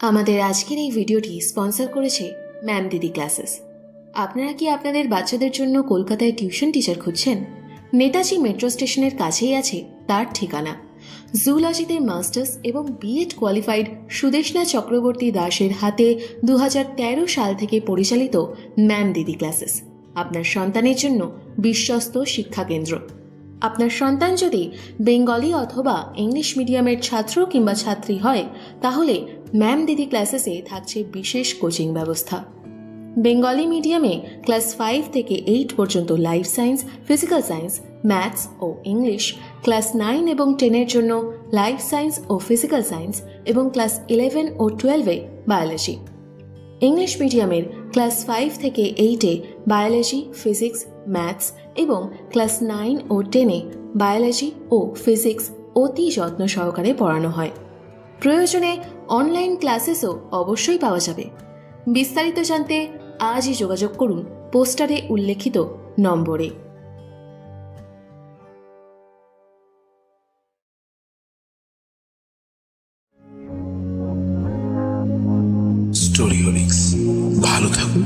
আমাদের আজকের এই ভিডিওটি স্পন্সর করেছে ম্যাম দিদি ক্লাসেস। আপনারা কি আপনাদের বাচ্চাদের জন্য কলকাতায় টিউশন টিচার খুঁজছেন? নেতাজি মেট্রো স্টেশনের কাছেই আছে তার ঠিকানা। জুলজিতে মাস্টার্স এবং বিএড কোয়ালিফাইড সুদেষ্ণা চক্রবর্তী দাসের হাতে 2013 সাল থেকে পরিচালিত ম্যাম দিদি ক্লাসেস আপনার সন্তানের জন্য বিশ্বস্ত শিক্ষা কেন্দ্র। আপনার সন্তান যদি বেঙ্গলি অথবা ইংলিশ মিডিয়ামের ছাত্র কিংবা ছাত্রী হয়, তাহলে ম্যাম দিদি ক্লাসেসে থাকছে বিশেষ কোচিং ব্যবস্থা। বেঙ্গলি মিডিয়ামে ক্লাস 5 থেকে 8 পর্যন্ত life science, physical science, maths ও ইংলিশ, ক্লাস 9 এবং 10-এর জন্য লাইফ সায়েন্স ও ফিজিক্যাল সায়েন্স এবং ক্লাস 11 ও 12-এ বায়োলজি। ইংলিশ মিডিয়ামের ক্লাস 5 থেকে 8-এ বায়োলজি, ফিজিক্স, ম্যাথস এবং ক্লাস 9 ও 10-এ বায়োলজি ও ফিজিক্স অতি যত্ন সহকারে পড়ানো হয়। প্রয়োজনে অনলাইন ক্লাসেসও অবশ্যই পাওয়া যাবে। বিস্তারিত জানতে আজই যোগাযোগ করুন পোস্টারে উল্লেখিত নম্বরে। স্টোরিওলিক্স, ভালো থাকুন,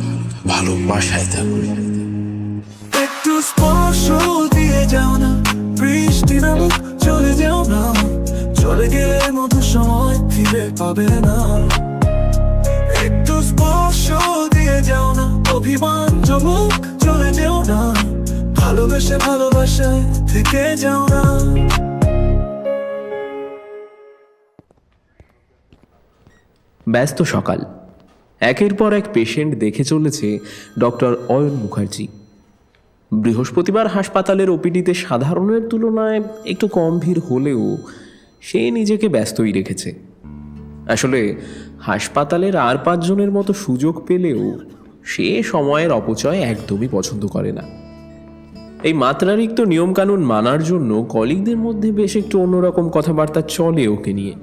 ভালোবাসায় থাকুন। একটু স্পর্শ দিয়ে যাও না, বৃষ্টি নামুক চলে যাও না, চলে গেলে মতো সময় ফিরে পাবে না। একটু স্পর্শ দিয়ে যাও না, অভিমান জমুক চলে যাও না, ভালোবেসে ভালোবাসায় থেকে যাও না। ব্যস্ত সকাল, একের পর এক পেশেন্ট দেখে চলেছে ডক্টর অয়ন মুখার্জি। বৃহস্পতিবার হাসপাতালের ওপিডিতে সাধারণের তুলনায় একটু কম ভিড় হলেও সে নিজেকে ব্যস্তই রেখেছে। আসলে হাসপাতালের আর 5 জনের মতো সুযোগ পেলেও সে সময়ের অপচয় একদমই পছন্দ করে না। এই মাত্রাতিরিক্ত নিয়মকানুন মানার জন্য কলিগদের মধ্যে বেশ একটু অন্যরকম কথাবার্তা চলে ওকে নিয়ে,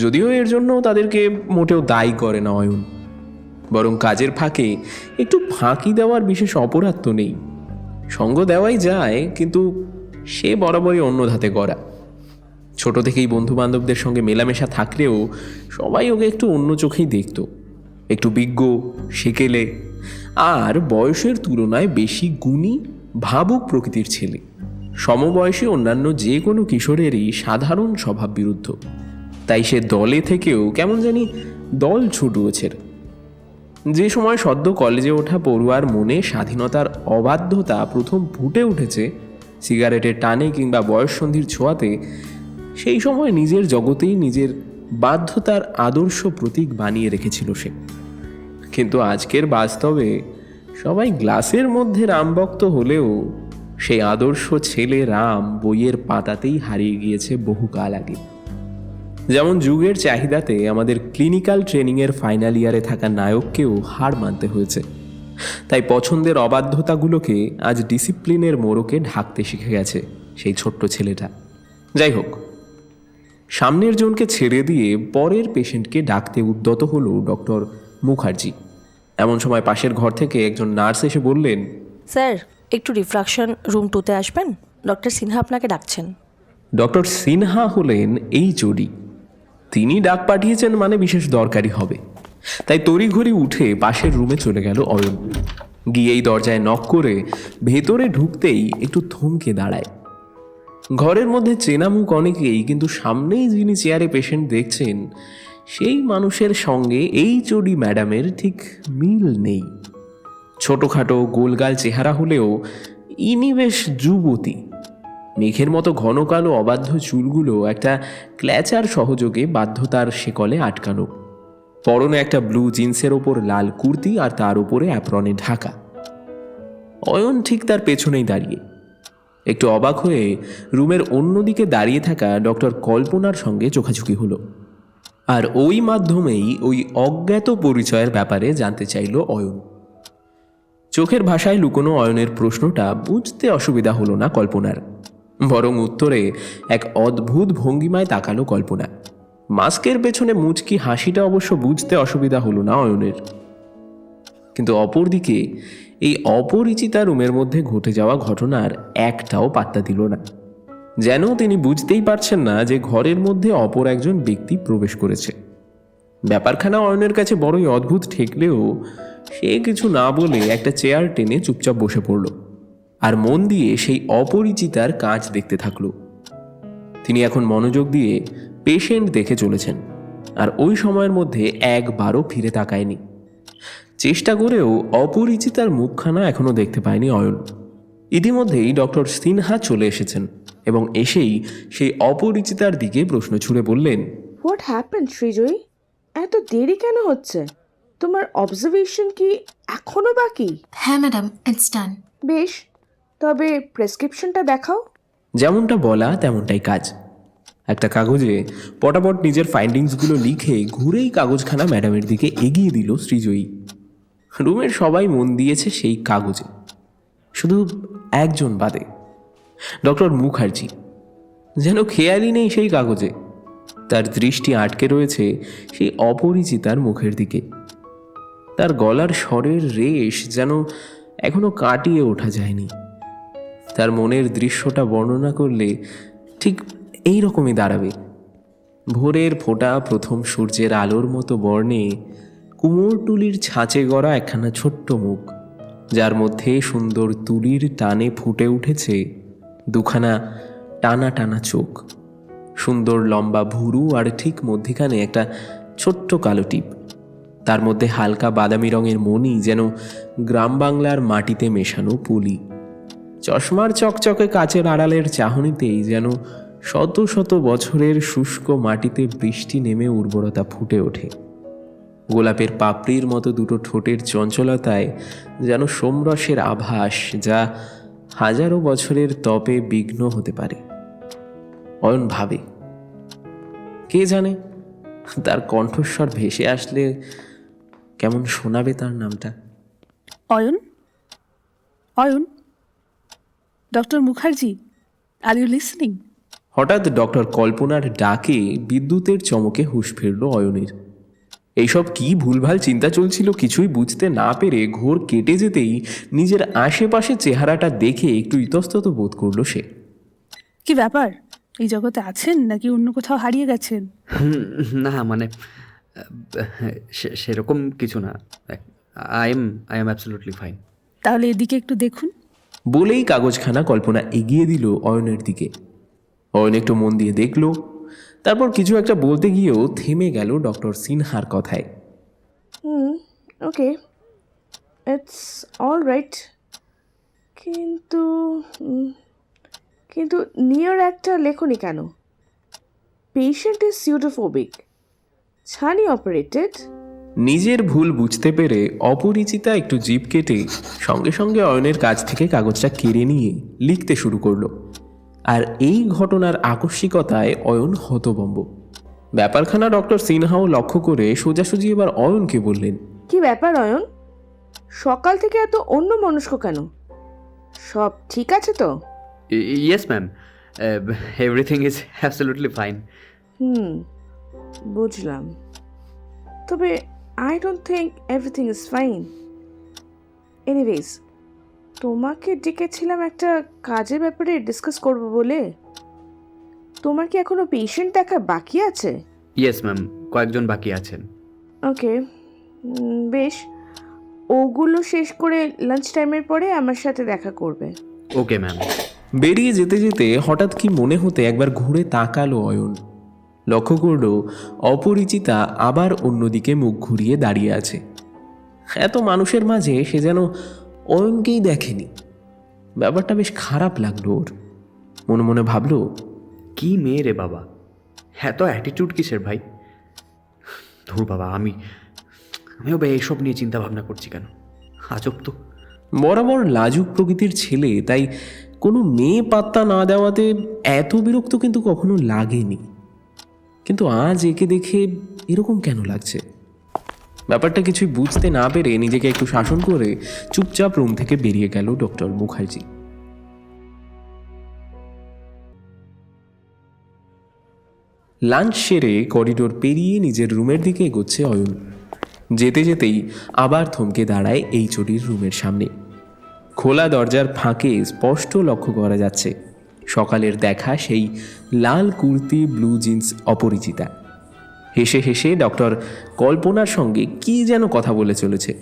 যদিও এর জন্য তাদেরকে মোটেও দায়ী করে না অয়ন। বরং কাজের ফাঁকে একটু ফাঁকি দেওয়ার বিশেষ অপরাধ তো নেই, সঙ্গ দেওয়াই যায়, কিন্তু সে বরাবরই অন্য ধাতে করা। ছোট থেকেই বন্ধু বান্ধবদের সঙ্গে মেলামেশা থাকলেও সবাই ওকে একটু অন্য চোখেই দেখত। একটু বিজ্ঞ, সেকেলে আর বয়সের তুলনায় বেশি গুণী, ভাবুক প্রকৃতির ছেলে। সমবয়সী অন্যান্য যে কোনো কিশোরেরই সাধারণ স্বভাব বিরুদ্ধ, তাই সে দলে থেকেও কেমন জানি দল ছুটুয়েছে। যে সময় সদ্য কলেজে ওঠা পড়ুয়ার মনে স্বাধীনতার অবাধ্যতা প্রথম ফুটে উঠেছে সিগারেটের টানে কিংবা বয়ঃসন্ধির ছোঁয়াতে, সেই সময় নিজের জগতেই নিজের বাধ্যতার আদর্শ প্রতীক বানিয়ে রেখেছিল সে। কিন্তু আজকের বাস্তবে সবাই গ্লাসের মধ্যে রামভক্ত হলেও সেই আদর্শ ছেলে রাম বইয়ের পাতাতেই হারিয়ে গিয়েছে বহুকাল আগে। যেমন যুগের চাহিদাতে আমাদের ক্লিনিক্যাল ট্রেনিংয়ের ফাইনাল ইয়ারে থাকা নায়ককেও হার মানতে হয়েছে। তাই পছন্দের অবাধ্যতাগুলোকে আজ ডিসিপ্লিনের মোড়কে ঢাকতে শিখে গেছে সেই ছোট্ট ছেলেটা। যাই হোক, সামনের জনকে ছেড়ে দিয়ে পরের পেশেন্টকে ডাকতে উদ্যত হলো ডক্টর মুখার্জি। এমন সময় পাশের ঘর থেকে একজন নার্স এসে বললেন, স্যার, একটু রিফ্রাকশন রুম 2-তে আসবেন, ডক্টর সিনহা আপনাকে ডাকছেন। ডক্টর সিনহা হলেন এই জডি। তিনি ডাক পাঠিয়েছেন মানে বিশেষ দরকারি হবে। তাই তড়িঘড়ি উঠে পাশের রুমে চলে গেল অয়ন। গিয়েই দরজায় নক করে ভেতরে ঢুকতেই একটু থমকে দাঁড়ায়। ঘরের মধ্যে চেনা মুখ অনেকেই, কিন্তু সামনেই যিনি চেয়ারে পেশেন্ট দেখছেন সেই মানুষের সঙ্গে এই জডি ম্যাডামের ঠিক মিল নেই। ছোটোখাটো গোলগাল চেহারা হলেও ইনি বেশ যুবতী। মেঘের মতো ঘন কালো অবাধ্য চুলগুলো একটা ক্ল্যাচার সহযোগে বাধ্যতার শেকলে আটকানো। পরনে একটা ব্লু জিন্সের ওপর লাল কুর্তি আর তার উপরে অ্যাপ্রনে ঢাকা। অয়ন ঠিক তার পেছনেই দাঁড়িয়ে। একটু অবাক হয়ে রুমের অন্যদিকে দাঁড়িয়ে থাকা ডক্টর কল্পনার সঙ্গে চোখাচোখি হলো, আর ওই মাধ্যমেই ওই অজ্ঞাত পরিচয়ের ব্যাপারে জানতে চাইল অয়ন। চোখের ভাষায় লুকোনো অয়নের প্রশ্নটা বুঝতে অসুবিধা হলো না কল্পনার, বরং উত্তরে এক অদ্ভুত ভঙ্গিমায় তাকালো কল্পনা। মাস্কের পেছনে মুচকি হাসিটা অবশ্য বুঝতে অসুবিধা হলো না অয়নের। কিন্তু অপরদিকে এই অপরিচিতা রুমের মধ্যে ঘটে যাওয়া ঘটনার একটাও পাত্তা দিল না, যেন তিনি বুঝতেই পারছেন না যে ঘরের মধ্যে অপর একজন ব্যক্তি প্রবেশ করেছে। ব্যাপারখানা অয়নের কাছে বড়ই অদ্ভুত ঠেকলেও সে কিছু না বলে একটা চেয়ার টেনে চুপচাপ বসে পড়ল আর মন দিয়ে সেই অপরিচিতার কাজ দেখতে থাকলো। তিনি এখন মনোযোগ দিয়ে পেশেন্ট দেখে চলেছেন আর ওই সময়ের মধ্যে একবারও ফিরে তাকায়নি। চেষ্টা করেও অপরিচিতার মুখখানা এখনো দেখতে পায়নি অয়ন। ইতিমধ্যেই ডক্টর সিনহা চলে এসেছেন এবং এসেই সেই অপরিচিতার দিকে প্রশ্ন ছুড়ে বললেন, হোয়াট হ্যাপেন সৃজয়ী? এত দেরি কেন হচ্ছে? তোমার অবজারভেশন কি এখনো বাকি? হ্যাঁ ম্যাডাম, ইটস ডান। বেশ, তবে প্রেসক্রিপশনটা দেখাও। যেমনটা বলা তেমনটাই কাজ। একটা কাগজে পটাপট নিজের ফাইন্ডিংসগুলো লিখে ঘুরেই কাগজখানা ম্যাডামের দিকে এগিয়ে দিল সৃজয়ী। রুমের সবাই মন দিয়েছে সেই কাগজে, শুধু একজন বাদে, ডক্টর মুখার্জি। যেন খেয়ালই নেই সেই কাগজে। তার দৃষ্টি আটকে রয়েছে সেই অপরিচিতার মুখের দিকে। তার গলার স্বরের রেশ যেন এখনো কাটিয়ে ওঠা যায়নি। তার মনের দৃশ্যটা বর্ণনা করলে ঠিক এই রকমই দাঁড়াবে। ভোরের ফোঁটা প্রথম সূর্যের আলোর মতো বর্ণে কুমোরটুলির ছাঁচে গড়া একখানা ছোট্ট মুখ, যার মধ্যে সুন্দর তুলির টানে ফুটে উঠেছে দুখানা টানা টানা চোখ, সুন্দর লম্বা ভুরু আর ঠিক মধ্যিখানে একটা ছোট্ট কালো টিপ। তার মধ্যে হালকা বাদামি রঙের মণি, যেন গ্রাম বাংলার মাটিতে মেশানো পুলি। চশমার চকচকে কাচের আড়ালের চাহনিতেই যেন শত শত বছরের শুষ্ক মাটিতে বৃষ্টি নেমে উর্বরতা ফুটে ওঠে। গোলাপের পাপড়ির মতো দুটো ঠোঁটের চঞ্চলতায় যেন সোমরসের আভাস, যা হাজারো বছরের তপে বিঘ্ন হতে পারে। অয়ন ভাবে, কে জানে তার কণ্ঠস্বর ভেসে আসলে কেমন শোনাবে তার নামটা। Ayan, Ayan, doctor Mukherjee, are you listening? হঠাৎ ডক্টর কল্পনার ডাকে বিদ্যুতের চমকে হুঁশ ফিরল অয়নের। এইসব কি ভুলভাল চিন্তা চলছিল কিছুই বুঝতে না পেরে ঘোর কেটে যেতেই নিজের আশেপাশে চেহারাটা দেখে একটু ইতস্তত বোধ করল সে। কি ব্যাপার, এই জগতে আছেন নাকি অন্য কোথাও হারিয়ে গেছেন? না মানে সেরকম কিছু না। I am absolutely fine. তাহলে এদিকে একটু দেখুন। বলেই কাগজখানা কল্পনা এগিয়ে দিল অয়নের দিকে। অয়ন একটু মন দিয়ে দেখল, তারপর কিছু একটা বলতে গিয়েও থেমে গেল ডক্টর সিনহার কথায়। ওকে, ইটস অল রাইট, কিন্তু কিন্তু নিয়ার একটা লেখনি কেন? পেশেন্ট ইজ সিউটোফোবিক, ছানি অপারেটেড। নিজের ভুল বুঝতে পেরে অপরিচিতা একটু জিভ কেটে সঙ্গে সঙ্গে অয়নের কাছ থেকে কাগজটা কেড়ে নিয়ে লিখতে শুরু করলো। আর এই ঘটনার আকস্মিকতায় অয়ন হতভম্ব। ব্যাপারখানা ডক্টর সিনহাও লক্ষ্য করে সোজাসুজি এবার অয়নকে বললেন, কি ব্যাপার অয়ন, সকাল থেকে এত অন্য মনস্ক কেন? সব ঠিক আছে তো? Yes ma'am, everything is absolutely fine. বুঝলাম, তবে I don't think everything is fine. Anyways, তোমাকে ডেকেছিলাম একটা কাজের ব্যাপারে ডিসকাস করব বলে। তোমার কি এখনো পেশেন্ট দেখা বাকি আছে? ইয়েস ম্যাম, কয়েকজন বাকি আছেন। ওকে, বেশ, ওগুলো শেষ করে লাঞ্চ টাইমের পরে আমার সাথে দেখা করবে। Okay ma'am. বেরিয়ে যেতে যেতে হঠাৎ কি মনে হতে একবার ঘুরে তাকালো অয়ন। লক্ষ্য করল অপরিচিতা আবার অন্যদিকে মুখ ঘুরিয়ে দাঁড়িয়ে আছে। এত মানুষের মাঝে সে যেন অয়নকেই দেখেনি। ব্যাপারটা বেশ খারাপ লাগলো ওর। মনে মনে ভাবল, কি মেয়ে রে বাবা, এত অ্যাটিটিউড কিসের ভাই? ধুর বাবা, আমিও এইসব নিয়ে চিন্তা ভাবনা করছি কেন? আজব তো। বরাবর লাজুক প্রকৃতির ছেলে, তাই কোনো মেয়ে পাত্তা না দেওয়াতে এত বিরক্ত কিন্তু কখনো লাগেনি। কিন্তু আজ একে দেখে এরকম কেন লাগছে? ব্যাপারটা কিছুই বুঝতে না পেরে নিজেকে একটু শাসন করে চুপচাপ রুম থেকে বেরিয়ে গেল ডক্টর মুখার্জি। লাঞ্চ সেরে করিডোর পেরিয়ে নিজের রুমের দিকে এগোচ্ছে অয়ন। যেতে যেতেই আবার থমকে দাঁড়ায় এই চটির রুমের সামনে। খোলা দরজার ফাঁকে স্পষ্ট লক্ষ্য করা যাচ্ছে সকালের দেখা সেই লাল কুর্তি ব্লু জিন্স অপরিচিতা। হেসে হেসে ডক্টর কল্পনার সঙ্গে কি যেন কথা বলে চলেছে,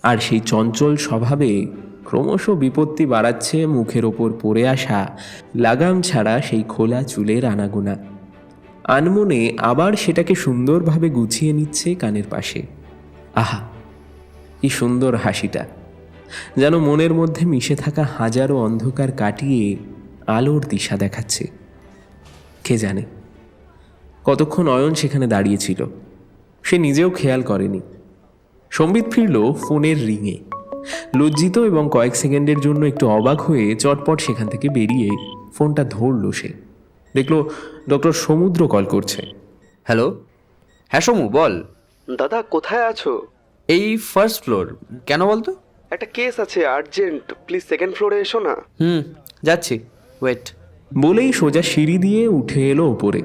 আর সেই চঞ্চল স্বভাবে ক্রমশ বিপত্তি বাড়াচ্ছে মুখের ওপর পড়ে আসা লাগাম ছাড়া সেই খোলা চুলের আনাগোনা। আনমনে আবার সেটাকে সুন্দরভাবে গুছিয়ে নিচ্ছে কানের পাশে। আহা, কি সুন্দর হাসিটা, যেন মনের মধ্যে মিশে থাকা হাজারো অন্ধকার কাটিয়ে আলোর দিশা দেখাচ্ছে। কে জানে কতক্ষণ অয়ন সেখানে দাঁড়িয়েছিল, সে নিজেও খেয়াল করেনি। সম্বিত ফিরল ফোনের রিংয়ে। লজ্জিত এবং কয়েক সেকেন্ডের জন্য একটু অবাক হয়ে চটপট সেখান থেকে বেরিয়ে ফোনটা ধরল। সে দেখল ডক্টর সমুদ্র কল করছে। হ্যালো, হ্যাঁ সমু বল। দাদা কোথায় আছো? এই ফার্স্ট ফ্লোর, কেন বলতো? একটা কেস আছে আর্জেন্ট, প্লিজ সেকেন্ড ফ্লোরে এসো না। যাচ্ছি, ওয়েট। বলেই সোজা সিঁড়ি দিয়ে উঠে এলো ওপরে।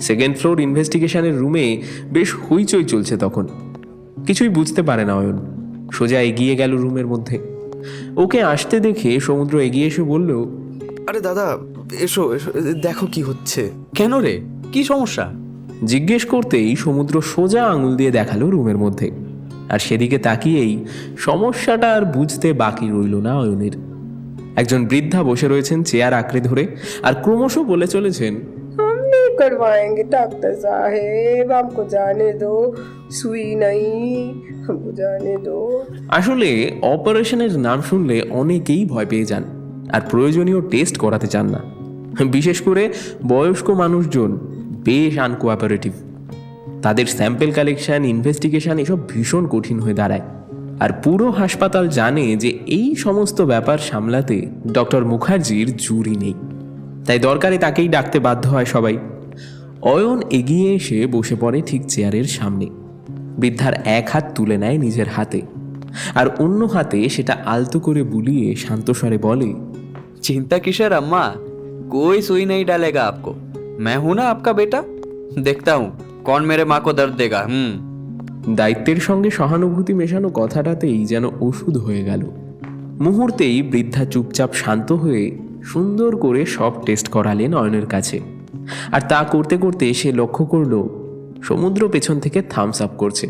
সেকেন্ড ফ্লোর ইনভেস্টিগেশনের রুমে বেশ হইচই চলছে তখন। কিছুই বুঝতে পারে না অয়ন, সোজা এগিয়ে গেল রুমের মধ্যে। ওকে আসতে দেখে সমুদ্র এগিয়ে এসে বলল, আরে দাদা এসো এসো, দেখো কি হচ্ছে। কেন রে, কি সমস্যা? জিজ্ঞেস করতেই সমুদ্র সোজা আঙুল দিয়ে দেখালো রুমের মধ্যে। আর সেদিকে তাকিয়েই সমস্যাটা আর বুঝতে বাকি রইল না অয়নের। একজন বৃদ্ধা বসে রয়েছেন চেয়ার আঁকড়ে ধরে, আর ক্রমশ বলে চলেছেন, हम नहीं करवाएंगे डॉक्टर साहेब, हमको जाने दो, सुई नहीं, हमको जाने दो। আসলে অপারেশনের নাম শুনলে অনেকেই ভয় পেয়ে যান আর প্রয়োজনীয় টেস্ট করাতে চান না। বিশেষ করে বয়স্ক মানুষজন বেশ আনকোঅপারেটিভ। তাদের স্যাম্পেল কালেকশন, ইনভেস্টিগেশন এসব ভীষণ কঠিন হয়ে দাঁড়ায়। আর পুরো হাসপাতাল জানে যে এই সমস্ত ব্যাপার সামলাতে ডক্টর মুখার্জির জুরি নেই, তাই দরকারে তাকেই ডাকতে বাধ্য হয় সবাই। অয়ন এগিয়ে এসে বসে পড়ে ঠিক চেয়ারের সামনে। বৃদ্ধার এক হাত তুলে নেয় নিজের হাতে, আর অন্য হাতে সেটা আলতো করে বুলিয়ে শান্তস্বরে বলে, चिंता किशोर अम्मा, कोई सुई नहीं डालेगा आपको। मैं हूं ना आपका बेटा, देखता हूं कौन मेरे माँ को दर्द देगा। দায়িত্বের সঙ্গে সহানুভূতি মেশানো কথাটাতেই যেন ওষুধ হয়ে গেল। মুহূর্তেই বৃদ্ধা চুপচাপ শান্ত হয়ে সুন্দর করে সব টেস্ট করালেন অয়নের কাছে। আর তা করতে করতে সে লক্ষ্য করল সমুদ্র পেছন থেকে থামস আপ করছে।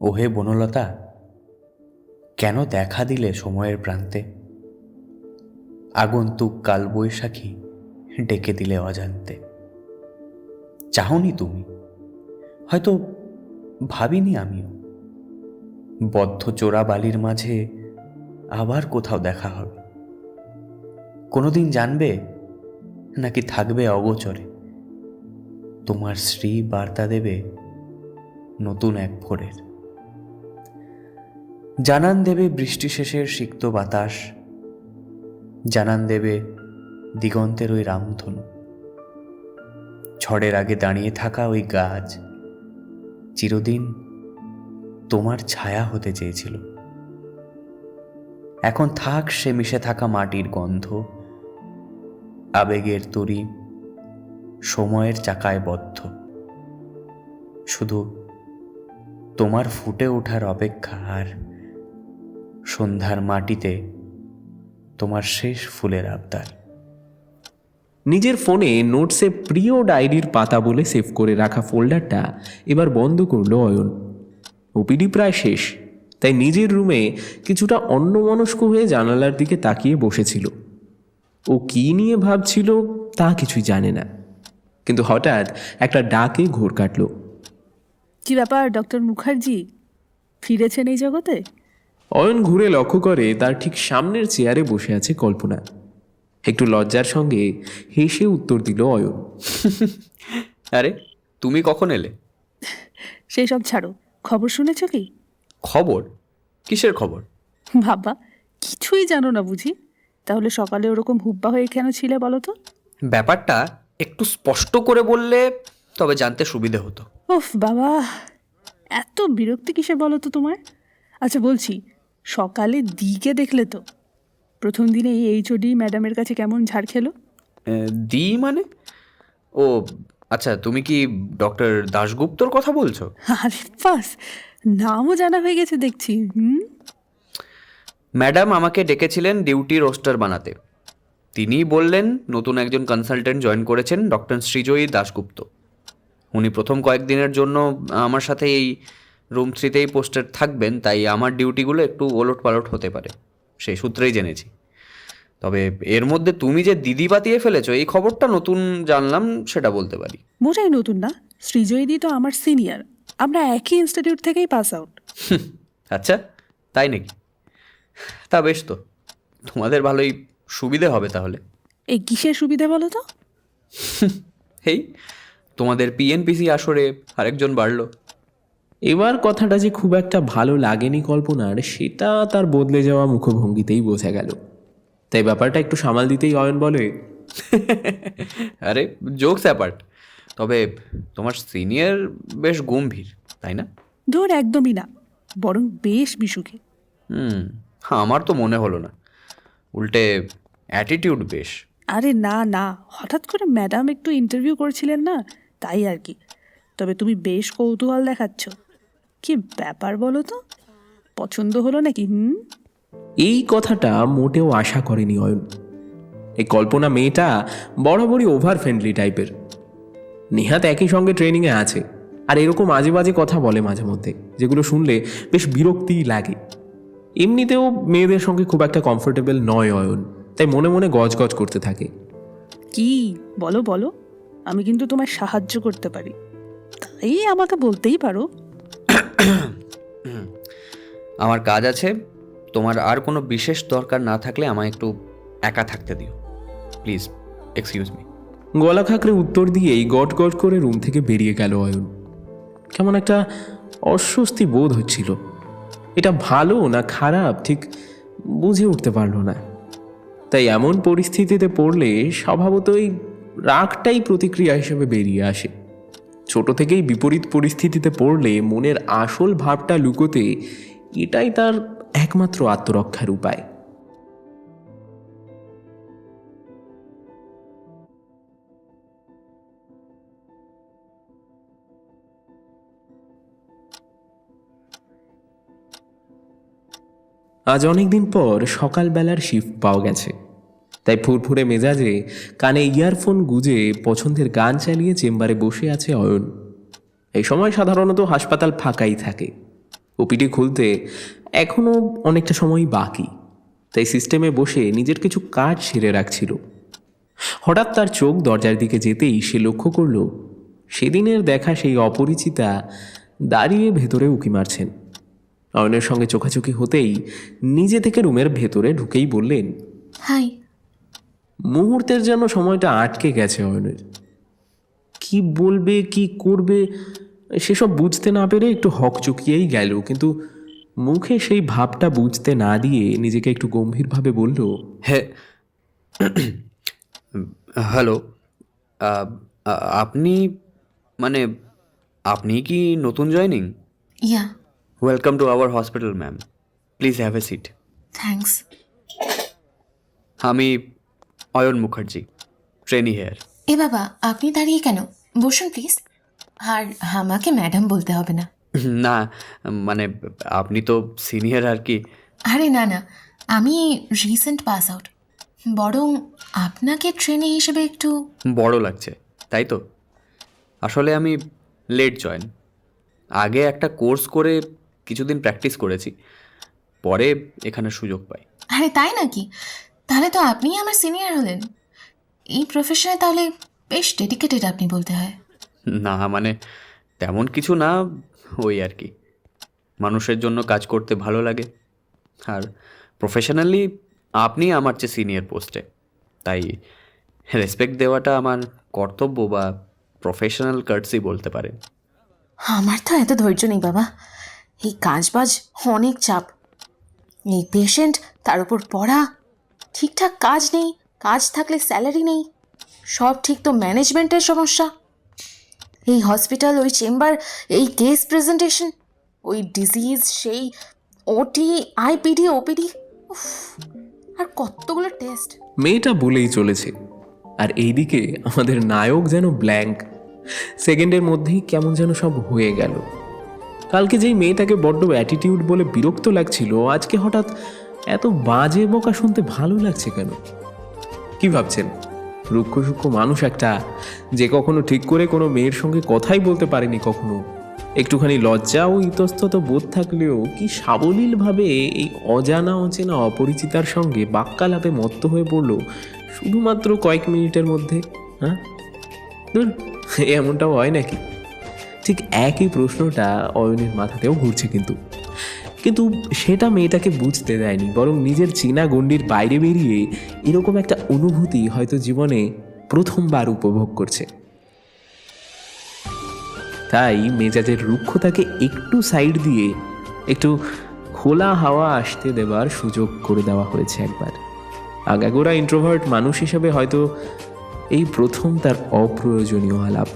ওহে বনলতা, কেন দেখা দিলে সময়ের প্রান্তে? আগন্তুক কালবৈশাখী ডেকে দিলে অজান্তে। চাহনি তুমি, হয়তো ভাবিনি আমিও, বদ্ধ চোরা বালির মাঝে আবার কোথাও দেখা হবে। কোনোদিন জানবে নাকি থাকবে অগোচরে, তোমার শ্রী বার্তা দেবে নতুন এক ভোরের। জানান দেবে বৃষ্টি শেষের সিক্ত বাতাস, জানান দেবে দিগন্তের ওই রামধনু, ঝড়ের আগে দাঁড়িয়ে থাকা ওই গাছ চিরদিন তোমার ছায়া হতে চেয়েছিল। এখন থাক সে মিশে থাকা মাটির গন্ধ, আবেগের তরি সময়ের চাকায় বদ্ধ। শুধু তোমার ফুটে ওঠার অপেক্ষা, আর সন্ধ্যার মাটিতে তোমার শেষ ফুলের আবদার। নিজের ফোনে নোটসে প্রিয় ডায়েরির পাতা বলে সেভ করে রাখা ফোল্ডারটা এবার বন্ধ করলো অয়ন। ওপিডি প্রায় শেষ, তাই নিজের রুমে কিছুটা অন্যমনস্ক হয়ে জানালার দিকে তাকিয়ে বসেছিল। ও কী নিয়ে ভাবছিল তা কিছুই জানে না, কিন্তু হঠাৎ একটা ডাকে ঘোর কাটল। কি ব্যাপার ডক্টর মুখার্জি, ফিরেছেন এই জগতে? অয়ন ঘুরে লক্ষ্য করে তার ঠিক সামনের চেয়ারে বসে আছে কল্পনা। একটু লজ্জার সঙ্গে হেসে উত্তর দিল অয়ন, আরে তুমি কখন এলে? সেই সব ছাড়ো, খবর শুনেছ কি? খবর? কিসের খবর? বাবা, কিছুই জানো না বুঝি? তাহলে সকালে ওরকম হুব্বা হয়ে কেন ছিলে বলো তো? ব্যাপারটা একটু স্পষ্ট করে বললে তবে জানতে সুবিধে হতো। ওফ বাবা, এত বিরক্তি কিসে বলো তো তোমার? আচ্ছা বলছি, সকালে দিকে দেখলে তো? প্রথম দিনে এই এইচওডি ম্যাডামের কাছে কেমন ঝাড় খেলো। দি মানে? ও আচ্ছা, তুমি কি ডক্টর দাশগুপ্তর কথা বলছো? আরে বাস, নামও জানা হয়ে গেছে দেখছি। ম্যাডাম আমাকে ডেকেছিলেন ডিউটি রোস্টার বানাতে, তিনি বললেন নতুন একজন কনসালটেন্ট জয়েন করেছেন, ডক্টর সৃজয়ী দাশগুপ্ত। উনি প্রথম কয়েকদিনের জন্য আমার সাথে এই রুম 3তেই পোস্টেড থাকবেন, তাই আমার ডিউটিগুলো একটু ওলট পালট হতে পারে, সেই সূত্রেই জেনেছি। তবে এর মধ্যে তুমি যে দিদি পাতিয়ে ফেলেছো এই খবরটা নতুন জানলাম, সেটা বলতে পারি। মোটাই নতুন না, সৃজয়দি তো আমার সিনিয়র, আমরা একই ইনস্টিটিউট থেকেই পাস আউট। আচ্ছা, তাই নাকি? তা বেশ, তো তোমাদের ভালোই সুবিধে হবে তাহলে। এই কিসের সুবিধা বলো তো? এই তোমাদের পিএনপিসি আসরে আরেকজন বাড়লো। এবার কথাটা যে খুব একটা ভালো লাগেনি কল্পনার, সেটা তার বদলে যাওয়া মুখভঙ্গিতেই বোঝা গেল। তাই ব্যাপারটা একটু সামাল দিতেই অয়ন বলে, আরে জোকস অ্যাপার্ট, তবে তোমার সিনিয়র বেশ গম্ভীর, তাই না? ধর একদমই না, বরং বেশ বিসুখী। আমার তো মনে হলো না, উল্টে অ্যাটিটিউড বেশ। আরে না না, হঠাৎ করে ম্যাডাম একটু ইন্টারভিউ করছিলেন না, তাই আর কি। তবে তুমি বেশ কৌতূহল দেখাচ্ছ, কি ব্যাপার বলো তো? পছন্দ হলো নাকি? এই কথাটা মোটেও আশা করেনি অয়ন। এই কল্পনা মেয়েটা বরাবরই ওভার ফ্রেন্ডলি টাইপের। নেহাত একই সঙ্গে ট্রেনিংয়ে আছে, আর এরকম আজে বাজে কথা বলে মাঝে মধ্যে, যেগুলো শুনলে বেশ বিরক্তিই লাগে। এমনিতেও মেয়েদের সঙ্গে খুব একটা কমফোর্টেবল নয় অয়ন, তাই মনে মনে গজগজ করতে থাকে। কি বলো বলো, আমি কিন্তু তোমায় সাহায্য করতে পারি, তাই আমাকে বলতেই পারো। আমার কাজ আছে, তোমার আর কোনো বিশেষ দরকার না থাকলে আমায় একটু একা থাকতে দিও প্লিজ, এক্সকিউজ মি। গলা খাঁকড়ে উত্তর দিয়েই গট গট করে রুম থেকে বেরিয়ে গেল অয়ন। কেমন একটা অস্বস্তি বোধ হচ্ছিল। এটা ভালো না খারাপ ঠিক বুঝে উঠতে পারল না। তাই এমন পরিস্থিতিতে পড়লে স্বভাবতই রাগটাই প্রতিক্রিয়া হিসেবে বেরিয়ে আসে। ছোট থেকেই বিপরীত পরিস্থিতিতে পড়লে মনের আসল ভাবটা লুকোতে এটাই তার একমাত্র আত্মরক্ষার উপায়। আজ অনেকদিন পর সকালবেলার শিফট পাওয়া গেছে, তাই ফুরফুরে মেজাজে কানে ইয়ারফোন গুজে পছন্দের গান চালিয়ে চেম্বারে বসে আছে অয়ন। এই সময় সাধারণত হাসপাতাল ফাঁকাই থাকে, ওপিডি খুলতে এখনও অনেকটা সময় বাকি, তাই সিস্টেমে বসে নিজের কিছু কাজ সেরে রাখছিল। হঠাৎ তার চোখ দরজার দিকে যেতেই সে লক্ষ্য করল সেদিনের দেখা সেই অপরিচিতা দাঁড়িয়ে ভেতরে উঁকি মারছেন। অয়নের সঙ্গে চোখাচোখি হতেই নিজে থেকে রুমের ভেতরে ঢুকেই বললেন, হাই। মুহূর্তের যেন সময়টা আটকে গেছে অয়নের। কি বলবে কি করবে সেসব বুঝতে না পেরে একটু হকচকিয়েই গেল, কিন্তু মুখে সেই ভাবটা বুঝতে না দিয়ে নিজেকে একটু গম্ভীরভাবে বলল, হ্যাঁ, হ্যালো, আপনি মানে আপনি কি নতুন joining? Yeah, welcome to our hospital ma'am, please have a seat. Thanks. আমি অয়ন মুখার্জি, ট্রেনি হেয়ার। এ বাবা, আপনি দাঁড়িয়ে কেন? বসুন প্লিজ। আর আমাকে ম্যাডাম বলতে হবে না। না মানে আপনি তো সিনিয়র আর কি। আরে না না, আমি রিসেন্ট পাস আউট, বরং আপনাকে ট্রেনি হিসেবে একটু বড় লাগছে তাই তো? আসলে আমি লেট জয়েন, আগে একটা কোর্স করে কিছুদিন প্র্যাকটিস করেছি, পরে এখানে সুযোগ পাই। আরে তাই নাকি? তাহলে তো আপনিই আমার সিনিয়র হলেন। এই প্রফেশনে তাহলে বেশ ডেডিকেটেড আপনি বলতে হয়। না মানে তেমন কিছু না, ওই আর কি, মানুষের জন্য কাজ করতে ভালো লাগে। আর প্রফেশনালি আপনি আমার চেয়ে সিনিয়র পোস্টে, তাই রেসপেক্ট দেওয়াটা আমার কর্তব্য বা প্রফেশনাল কার্টসি বলতে পারেন। আমার তো এত ধৈর্য নেই বাবা, এই কাজবাজ অনেক চাপ, এই পেশেন্ট, তার উপর পড়া, ঠিকঠাক কাজ নেই, কাজ থাকলে স্যালারি নেই, সব ঠিক তো ম্যানেজমেন্টের সমস্যা, এই হসপিটাল, ওই চেম্বার, এই কেস প্রেজেন্টেশন, ওই ডিজিজ, সেই ওটি, আইপিডি, ওপিডি, আর কতগুলো টেস্ট। মেয়েটা বলেই চলেছে, আর এইদিকে আমাদের নায়ক যেন ব্ল্যাঙ্ক। সেকেন্ডের মধ্যেই কেমন যেন সব হয়ে গেল। কালকে যেই মেয়েটাকে বড্ড অ্যাটিটিউড বলে বিরক্ত লাগছিল, আজকে হঠাৎ এত বাজে বকা শুনতে ভালো লাগছে কেন? কি ভাবছেন রুক্ষ সূক্ষ্ম মানুষ একটা, যে কখনো ঠিক করে কোনো মেয়ের সঙ্গে কথাই বলতে পারেনি কখনো, একটুখানি লজ্জা ও ইতস্তত বোধ থাকলেও কি সাবলীলভাবে এই অজানা অচেনা অপরিচিতার সঙ্গে বাক্যালাপে মত্ত হয়ে পড়ল শুধুমাত্র কয়েক মিনিটের মধ্যে? হ্যাঁ, এমনটাও হয় নাকি? ঠিক একই প্রশ্নটা অয়নের মাথাতেও ঘুরছে, কিন্তু সেটা মেয়েটাকে বুঝতে দেয়নি, বরং নিজের চীনা গণ্ডির বাইরে বেরিয়ে এরকম একটা অনুভূতি হয়তো জীবনে প্রথমবার উপভোগ করছে। তাই মেজাজের রুক্ষতাকে একটু সাইড দিয়ে একটু খোলা হাওয়া আসতে দেবার সুযোগ করে দেওয়া হয়েছে একবার। আগাগোড়া ইন্ট্রোভার্ট মানুষ হিসেবে হয়তো এই প্রথম তার অপ্রয়োজনীয় আলাপ।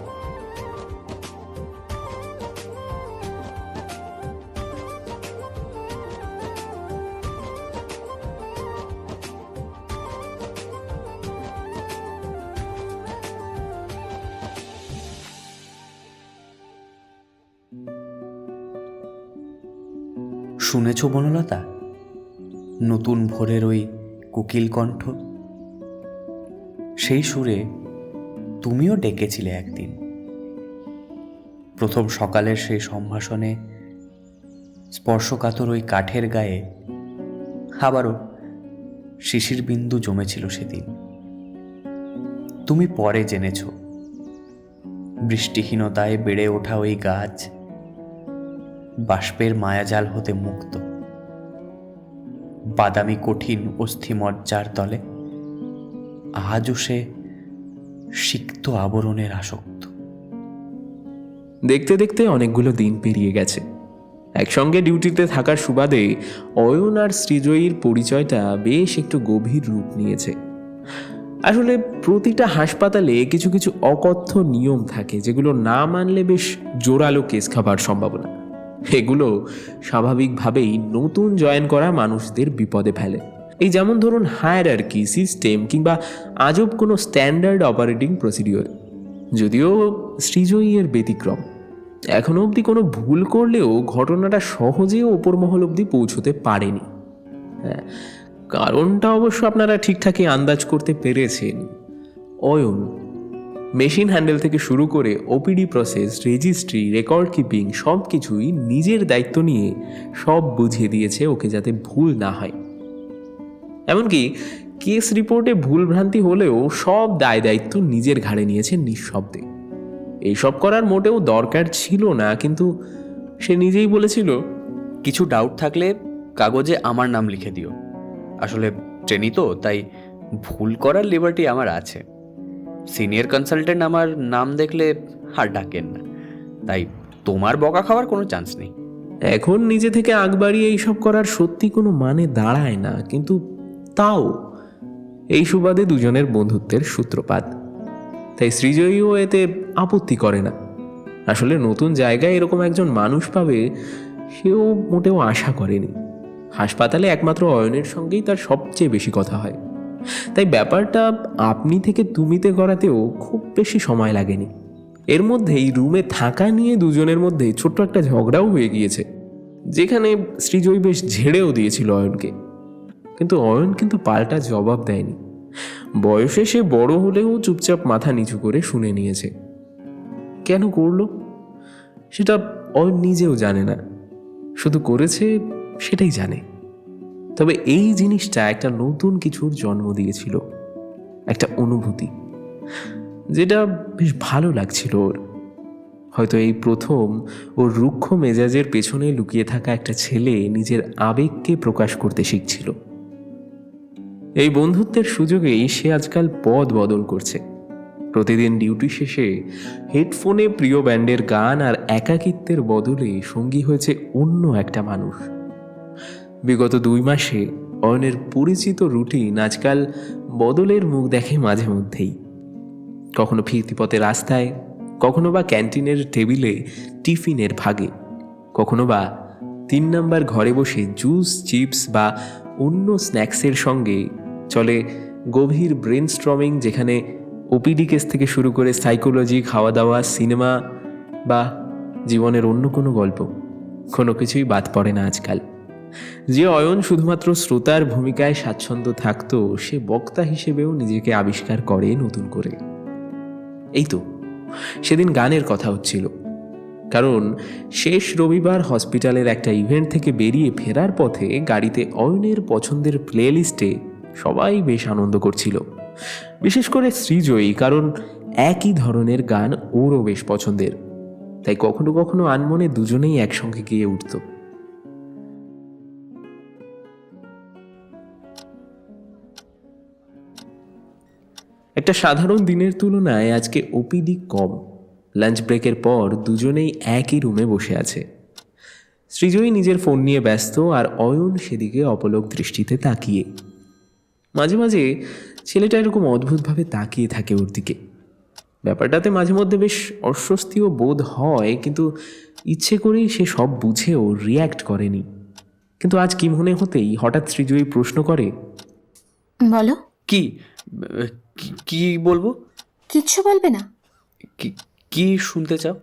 শুনেছ বনলতা, নতুন ভোরের ওই কোকিল কণ্ঠ? সেই সুরে তুমিও ডেকেছিলে একদিন। প্রথম সকালের সেই সম্ভাষণে স্পর্শকাতর ওই কাঠের গায়ে আবারও শিশির বিন্দু জমেছিল সেদিন। তুমি পরে জেনেছ বৃষ্টিহীনতায় বেড়ে ওঠা ওই গাছ বাষ্পের মায়াজাল হতে মুক্ত, বাদামি কঠিন অস্থিমজ্জার তলে আজও সে সিক্ত আবরণের আসক্ত। দেখতে দেখতে অনেকগুলো দিন পেরিয়ে গেছে। একসঙ্গে ডিউটিতে থাকার সুবাদে অয়ন আর সৃজয়ীর পরিচয়টা বেশ একটু গভীর রূপ নিয়েছে। আসলে প্রতিটা হাসপাতালে কিছু কিছু অকথ্য নিয়ম থাকে, যেগুলো না মানলে বেশ জোরালো কেস খাবার সম্ভাবনা। এগুলো স্বাভাবিকভাবেই নতুন জয়েন করা মানুষদের বিপদে ফেলে। এই যেমন ধরুন হায়ারার্কি সিস্টেম কিংবা আজব কোনো স্ট্যান্ডার্ড অপারেটিং প্রসিডিওর। যদিও সৃজয়ী এর ব্যতিক্রম, এখনো অবধি কোনো ভুল করলেও ঘটনাটা সহজে ওপর মহল অবধি পৌঁছতে পারেনি। হ্যাঁ, কারণটা অবশ্য আপনারা ঠিকঠাকই আন্দাজ করতে পেরেছেন। অয়ন মেশিন হ্যান্ডেল থেকে শুরু করে OPD process, registry, record keeping সব কিছুই নিজের দায়িত্ব নিয়ে সব বুঝিয়ে দিয়েছে ওকে, যাতে ভুল না হয়। এমনকি কেস রিপোর্টে ভুলভ্রান্তি হলেও সব দায় দায়িত্ব নিজের ঘাড়ে নিয়েছে নিঃশব্দে। এইসব করার মোটেও দরকার ছিল না, কিন্তু সে নিজেই বলেছিল, কিছু ডাউট থাকলে কাগজে আমার নাম লিখে দিও। আসলে ট্রেনি তো, তাই ভুল করার লিবার্টি আমার আছে। সিনিয়র কনসালটেন্ট আমার নাম দেখলে আর ডাকেন না, তাই তোমার বকা খাওয়ার কোনো চান্স নেই। এখন নিজে থেকে আগ বাড়িয়ে এইসব করার সত্যি কোনো মানে দাঁড়ায় না, কিন্তু তাও এই সুবাদে দুজনের বন্ধুত্বের সূত্রপাত। তাই সৃজয়ীও এতে আপত্তি করে না। আসলে নতুন জায়গায় এরকম একজন মানুষ পাবে সেও মোটেও আশা করেনি। হাসপাতালে একমাত্র অয়নের সঙ্গেই তার সবচেয়ে বেশি কথা হয়, তাই ব্যাপারটা আপনি থেকে তুমিতে করাতেও খুব বেশি সময় লাগেনি। এর মধ্যেই রুমে থাকা নিয়ে দুজনের মধ্যে ছোট্ট একটা ঝগড়াও হয়ে গিয়েছে, যেখানে সৃজয়ী বেশ ঝেড়েও দিয়েছিল অয়নকে। কিন্তু অয়ন পাল্টা জবাব দেয়নি। বয়সে সে বড় হলেও চুপচাপ মাথা নিচু করে শুনে নিয়েছে। কেন করলো সেটা অয়ন নিজেও জানে না, শুধু করেছে সেটাই জানে। তবে এই জিনিসটা একটা নতুন কিছুর জন্ম দিয়েছিল, একটা অনুভূতি, যেটা বেশ ভালো লাগছিল ওর। হয়তো এই প্রথম ওর রুক্ষ মেজাজের পেছনে লুকিয়ে থাকা একটা ছেলে নিজের আবেগকে প্রকাশ করতে শিখছিল। এই বন্ধুত্বের সুযোগেই সে আজকাল পদ বদল করছে। প্রতিদিন ডিউটি শেষে হেডফোনে প্রিয় ব্যান্ডের গান আর একাকিত্বের বদলে সঙ্গী হয়েছে অন্য একটা মানুষ। বিগত 2 মাসে অয়নের পরিচিত রুটিন আজকাল বদলের মুখ দেখে মাঝে মধ্যেই। কখনো ফিরতি পথে রাস্তায়, কখনো বা ক্যান্টিনের টেবিলে টিফিনের ভাগে, কখনো বা 3 নম্বর ঘরে বসে জুস, চিপস বা অন্য স্ন্যাক্সের সঙ্গে চলে গভীর ব্রেনস্টর্মিং, যেখানে ওপিডি কেস থেকে শুরু করে সাইকোলজি, খাওয়া দাওয়া, সিনেমা বা জীবনের অন্য কোনো গল্প, কোনো কিছুই বাদ পড়ে না আজকাল। যে অয়ন শুধুমাত্র শ্রোতার ভূমিকায় স্বাচ্ছন্দ্য থাকত, সে বক্তা হিসেবেও নিজেকে আবিষ্কার করে নতুন করে। এই তো সেদিন গানের কথা হচ্ছিল, কারণ শেষ রবিবার হসপিটালের একটা ইভেন্ট থেকে বেরিয়ে ফেরার পথে গাড়িতে অয়নের পছন্দের প্লেলিস্টে সবাই বেশ আনন্দ করছিল, বিশেষ করে সৃজয়ী, কারণ একই ধরনের গান ওরও বেশ পছন্দের, তাই কখনো কখনো আনমনে দুজনেই একসঙ্গে গিয়ে উঠত। একটা সাধারণ দিনের তুলনায় আজকে ওপিডি কম। লাঞ্চ ব্রেকের পর দুজনেই একই রুমে বসে আছে। সৃজয়ী নিজের ফোন নিয়ে ব্যস্ত, আর অয়ন সেদিকে অপলক দৃষ্টিতে তাকিয়ে। মাঝে মাঝে ছেলেটা এরকম অদ্ভুতভাবে তাকিয়ে থাকে ওর দিকে। ব্যাপারটাতে মাঝে মধ্যে বেশ অস্বস্তিও বোধ হয়, কিন্তু ইচ্ছে করেই সে সব বুঝেও রিয়্যাক্ট করেনি। কিন্তু আজ কি মনে হতেই হঠাৎ সৃজয়ী প্রশ্ন করে, বলো। কি কি বলবো? কিচ্ছু বলবে না? কি কি শুনতে চাও?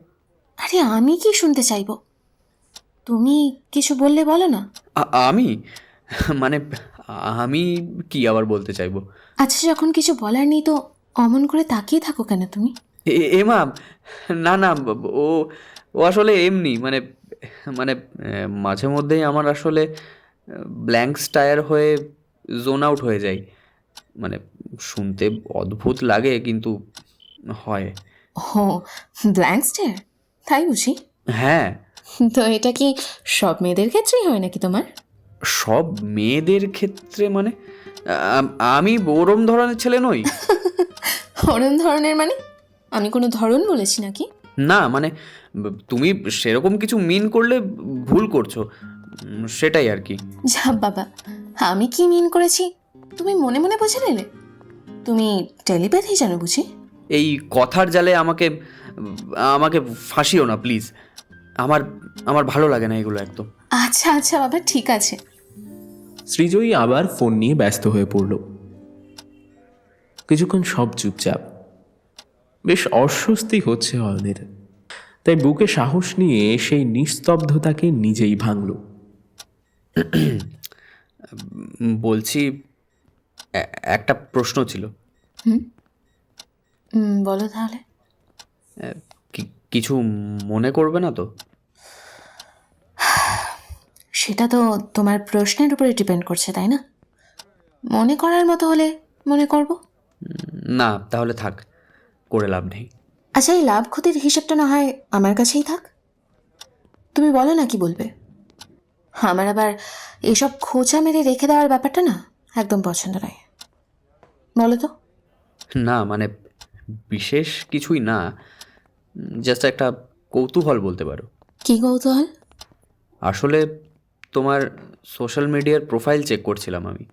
আরে আমি কি শুনতে চাইবো? তুমি কিছু বললে বলো না। আমি মানে আমি কি আবার বলতে চাইবো? আচ্ছা, যখন কিছু বলার নেই তো অমন করে তাকিয়ে থাকো কেন তুমি? এমা, না না, ও ও আসলে এমনি মানে মানে মাঝে মধ্যেই আমার আসলে ব্ল্যাঙ্ক স্টায়ার হয়ে জোন আউট হয়ে যায়। মানে শুনতে অদ্ভুত লাগে, কিন্তু হয়। ও, ব্ল্যাঙ্ক স্টেয়ার, তাই বুঝি? হ্যাঁ। তো এটা কি সব মেয়েদের ক্ষেত্রেই হয় নাকি তোমার? সব মেয়েদের ক্ষেত্রে মানে? আমি ওরম ধরনের ছেলে নই। ওরম ধরনের মানে? আমি কোনো ধরন বলেছি নাকি? না মানে তুমি সেরকম কিছু মিন করলে ভুল করছো, সেটাই আর কি। যা বাবা, আমি কি মিন করেছি তুমি মনে মনে বুঝে নিলে? তুমি টেলিপ্যাথি জানো বুঝি? এই কথার জালে আমাকে আমাকে ফাঁসিও না প্লিজ। আমার ভালো লাগে না এগুলো একদম। আচ্ছা আচ্ছা বাবা, ঠিক আছে। সৃজয়ী আবার ফোন নিয়ে ব্যস্ত হয়ে পড়ল। কিছুক্ষণ সব চুপচাপ। বেশ অস্বস্তি হচ্ছে অয়নের, তাই বুকে সাহস নিয়ে সেই নিস্তব্ধতাকে নিজেই ভাঙল। বলছি, একটা প্রশ্ন ছিল। বলো তাহলে। কিছু মনে করবে না তো? সেটা তো তোমার প্রশ্নের উপরে ডিপেন্ড করছে, তাই না? মনে করার মতো হলে মনে করব। না তাহলে থাক, করে লাভ নেই। আচ্ছা, এই লাভ ক্ষতির হিসেবটা না হয় আমার কাছেই থাক। তুমি বলো না কি বলবে। আমার আবার এসব খোঁচা মেরে রেখে দেওয়ার ব্যাপারটা না একদম পছন্দ নয়। বলো তো। না মানে বিশেষ কিছুই না, জাস্ট একটা কৌতূহল বলতে পারো। কি কৌতূহল? আসলে তোমার সোশ্যাল মিডিয়ার প্রোফাইল চেক করছিলাম আমি।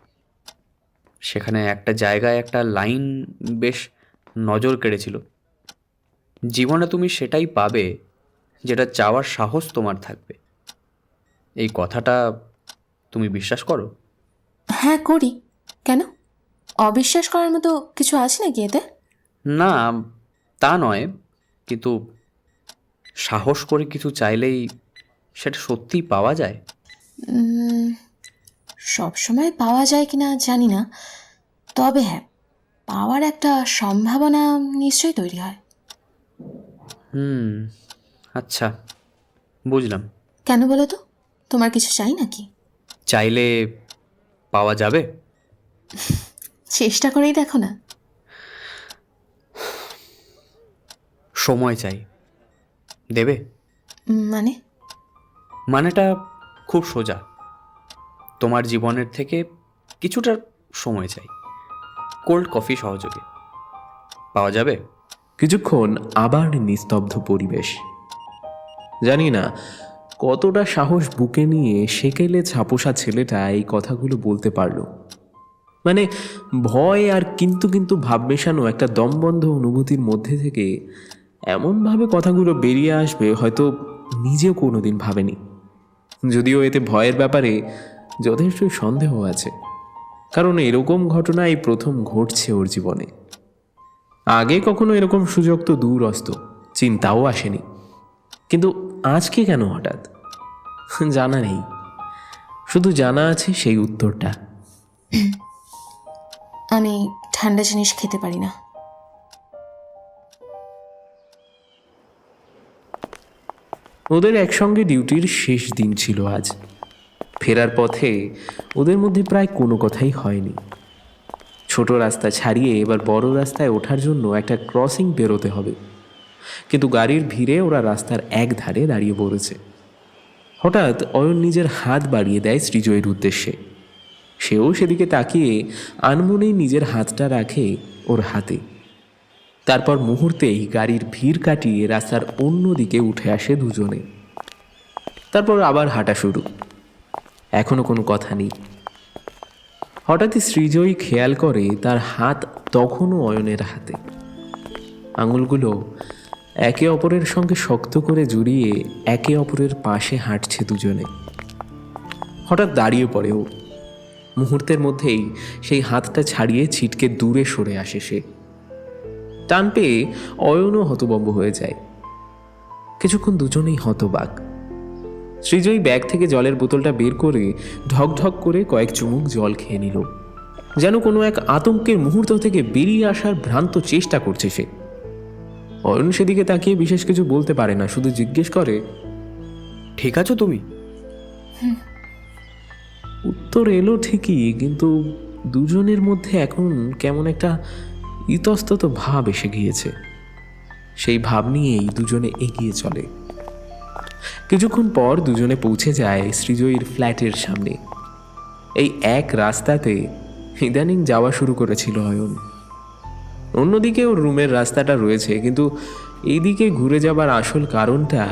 সেখানে একটা জায়গায় একটা লাইন বেশ নজর কেড়েছিল। জীবনে তুমি সেটাই পাবে যেটা চাওয়ার সাহস তোমার থাকবে। এই কথাটা তুমি বিশ্বাস করো? হ্যাঁ, করি। কেন? অবিশ্বাস করার মতো কিছু আছে নাকি এতে? না তা নয়, কিন্তু সাহস করে কিছু চাইলেই সেটা সত্যিই পাওয়া যায়। সব সময় পাওয়া যায় কিনা জানি না, তবে হ্যাঁ, পাওয়ার একটা সম্ভাবনা নিশ্চয়ই তৈরি হয়। আচ্ছা, বুঝলাম। কেন বলো তো? তোমার কিছু চাই নাকি? চাইলে পাওয়া যাবে? চেষ্টা করেই দেখো না। সময় চাই, দেবে? মানে? মানেটা খুব সোজা। তোমার জীবনের থেকে কিছুটা সময় চাই, কোল্ড কফি সহযোগে। পাওয়া যাবে? কিছুক্ষণ আবার নিস্তব্ধ পরিবেশ। জানি না কতটা সাহস বুকে নিয়ে সেকেলে ছাপোষা ছেলেটা এই কথাগুলো বলতে পারলো। মানে ভয় আর কিন্তু কিন্তু ভাব মেশানো একটা দমবন্ধ অনুভূতির মধ্যে থেকে এমনভাবে কথাগুলো বেরিয়ে আসবে হয়তো নিজেও কোনোদিন ভাবেনি। যদিও এতে ভয়ের ব্যাপারে যথেষ্টই সন্দেহ আছে, কারণ এরকম ঘটনা এই প্রথম ঘটছে ওর জীবনে। আগে কখনো এরকম সুযোগ তো দূরস্ত, চিন্তাও আসেনি। কিন্তু আজকে কেন হঠাৎ জানা নেই। শুধু জানা আছে সেই উত্তরটা। আমি ঠান্ডা জিনিস খেতে পারি না। ওদের একসঙ্গে ডিউটির শেষ দিন ছিল আজ। ফেরার পথে ওদের মধ্যে প্রায় কোনো কথাই হয়নি। ছোট রাস্তা ছাড়িয়ে এবার বড় রাস্তায় ওঠার জন্য একটা ক্রসিং বেরোতে হবে, কিন্তু গাড়ির ভিড়ে ওরা রাস্তার এক ধারে দাঁড়িয়ে পড়েছে। হঠাৎ অয়ন নিজের হাত বাড়িয়ে দেয় সৃজয়ের উদ্দেশ্যে। সেও সেদিকে তাকিয়ে আনমনেই নিজের হাতটা রাখে ওর হাতে। তারপর মুহূর্তেই গাড়ির ভিড় কাটিয়ে রাস্তার অন্য দিকে উঠে আসে দুজনে। তারপর আবার হাঁটা শুরু। এখনো কোনো কথা নেই। হঠাৎই সৃজয়ী খেয়াল করে তার হাত তখনও অয়নের হাতে। আঙুলগুলো একে অপরের সঙ্গে শক্ত করে জড়িয়ে একে অপরের পাশে হাঁটছে দুজনে। হঠাৎ দাঁড়িয়ে পড়ে ও। মুহূর্তের মধ্যেই সেই হাতটা ছাড়িয়ে ছিটকে দূরে সরে আসে সে। টান পেয়ে অয়নও হতভম্ব হয়ে যায়। কিছুক্ষণ দুজনেই হতবাক। সৃজয়ী ব্যাগ থেকে জলের বোতলটা বের করে ঢকঢক করে কয়েক চুমুক জল খেয়ে নিল, যেন কোনো এক আতঙ্কের মুহূর্ত থেকে বেরিয়ে আসার ভ্রান্ত চেষ্টা করছে সে। অয়ন সেদিকে তাকিয়ে বিশেষ কিছু বলতে পারে না, শুধু জিজ্ঞেস করে, ঠিক আছো তুমি? উত্তর এলো ঠিকই, কিন্তু দুজনের মধ্যে এখন কেমন একটা ইতস্তত ভাব এসে গিয়েছে। সেই ভাব নিয়েই দুজনে এগিয়ে চলে। কিছুক্ষণ পর দুজনে পৌঁছে যায় সৃজয়ীর ফ্ল্যাটের সামনে। এই এক রাস্তাতে ইদানিং যাওয়া শুরু করেছিল অয়ন। অন্যদিকে ওর রুমের রাস্তাটা রয়েছে, কিন্তু এইদিকে ঘুরে যাবার আসল কারণটা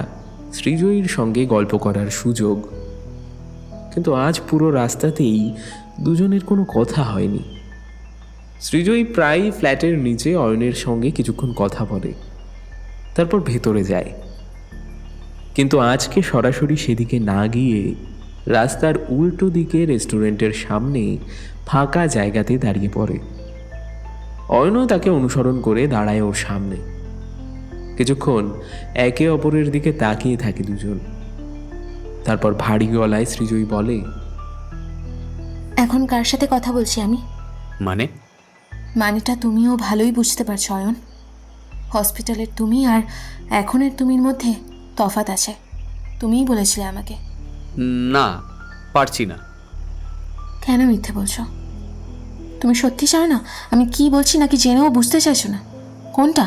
সৃজয়ীর সঙ্গে গল্প করার সুযোগ। কিন্তু আজ পুরো রাস্তাতেই দুজনের কোনো কথা হয়নি। সৃজয়ী প্রায়ই ফ্ল্যাটের নিচে অয়নের সঙ্গে কিছুক্ষণ কথা বলে, তারপর ভেতরে যায়। কিন্তু আজকে সরাসরি সেদিকে না গিয়ে রাস্তার উল্টো দিকে রেস্টুরেন্টের সামনে ফাঁকা জায়গাতে দাঁড়িয়ে পড়ে। অয়নও তাকে অনুসরণ করে দাঁড়ায় ওর সামনে। কিছুক্ষণ একে অপরের দিকে তাকিয়ে থাকে দুজন। তারপর ভারী গলায় সৃজয়ী বলে, এখন কার সাথে কথা বলছি আমি? মানেটা তুমিও ভালোই বুঝতে পারছো অয়ন। হসপিটালের তুমি আর এখনের তুমির মধ্যে তফাৎ আছে। তুমিই বলেছিলে আমাকে। না, পারছি না। কেন মিথ্যে বলছো? তুমি সত্যি চাও না আমি কি বলছি, নাকি জেনেও বুঝতে চাইছো না? কোনটা?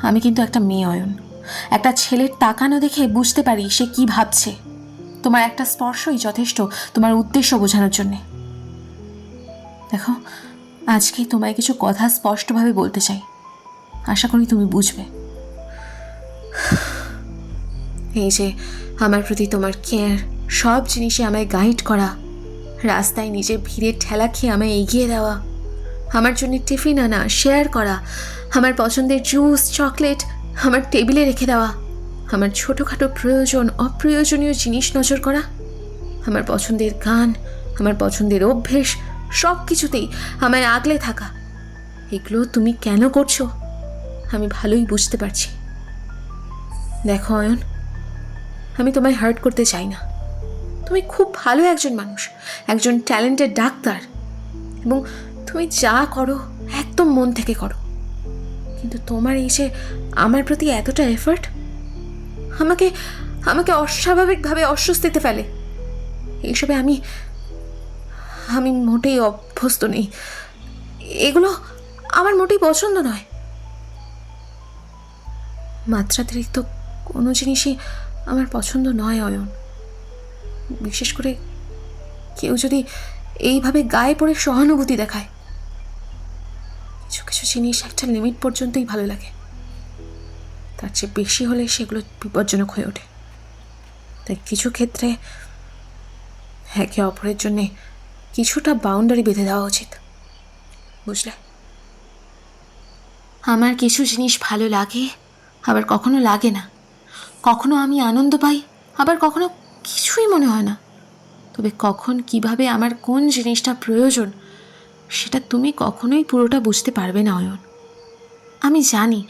আমি কিন্তু একটা মেয়ে অয়ন। একটা ছেলের তাকানো দেখে বুঝতে পারি সে কি ভাবছে। তোমার একটা স্পর্শই যথেষ্ট তোমার উদ্দেশ্য বোঝানোর জন্যে। দেখো, আজকেই তোমায় কিছু কথা স্পষ্টভাবে বলতে চাই। আশা করি তুমি বুঝবে। এই যে আমার প্রতি তোমার কেয়ার, সব জিনিসে আমায় গাইড করা, রাস্তায় নিজের ভিড়ের ঠেলা খেয়ে আমায় এগিয়ে দেওয়া, আমার জন্য টিফিন আনা, শেয়ার করা, আমার পছন্দের জুস চকলেট আমার টেবিলে রেখে দেওয়া, আমার ছোটোখাটো প্রয়োজন অপ্রয়োজনীয় জিনিস নজর করা, আমার পছন্দের গান, আমার পছন্দের অভ্যেস, সব কিছুতেই আমায় আগলে থাকা, এগুলো তুমি কেন করছো আমি ভালোই বুঝতে পারছি। দেখো অয়ন, আমি তোমায় হার্ট করতে চাই না। তুমি খুব ভালো একজন মানুষ, একজন ট্যালেন্টেড ডাক্তার, এবং তুমি যা করো একদম মন থেকে করো। কিন্তু তোমার এই যে আমার প্রতি এতটা এফার্ট আমাকে আমাকে অস্বাভাবিকভাবে অস্বস্তিতে ফেলে। এইসবে আমি আমি মোটেই অভ্যস্ত নেই। এগুলো আমার মোটেই পছন্দ নয়। মাত্রাতিরিক্ত কোনো জিনিসই আমার পছন্দ নয় অয়ন। বিশেষ করে কেউ যদি এইভাবে গায়ে পড়ে সহানুভূতি দেখায়। কিছু কিছু জিনিস একটা লিমিট পর্যন্তই ভালো লাগে, তার চেয়ে বেশি হলে সেগুলো বিপজ্জনক হয়ে ওঠে। তাই কিছু ক্ষেত্রে একে অপরের জন্যে কিছুটা বাউন্ডারি বেঁধে দেওয়া উচিত, বুঝলে? আমার কিছু জিনিস ভালো লাগে, আবার কখনো লাগে না। কখনো আমি আনন্দ পাই, আবার কখনো কিছুই মনে হয় না। তবে কখন কিভাবে আমার কোন জিনিসটা প্রয়োজন সেটা তুমি কখনোই পুরোটা বুঝতে পারবে না অয়ন। আমি জানি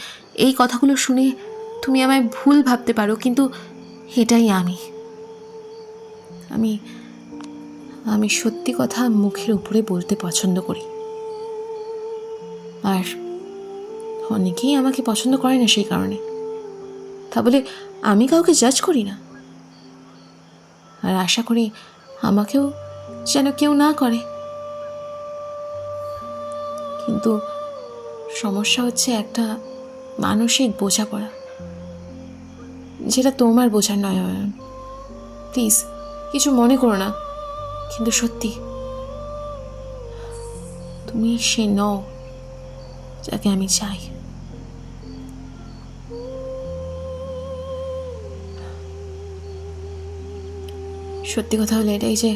এই কথাগুলো শুনে তুমি আমায় ভুল ভাবতে পারো, কিন্তু এটাই আমি। আমি আমি সত্যি কথা মুখের উপরে বলতে পছন্দ করি, আর অনেকেই আমাকে পছন্দ করে না সেই কারণে। তা বলে আমি কাউকে জাজ করি না, আর আশা করি আমাকেও যেন কেউ না করে। কিন্তু সমস্যা হচ্ছে একটা মানসিক বোঝাপড়া, যেটা তোমার বোঝার নয় অয়ন। প্লিজ কিছু মনে করো না, কিন্তু সত্যি তুমি সে নও যাকে আমি চাই। সত্যি কথা হলো এটাই যে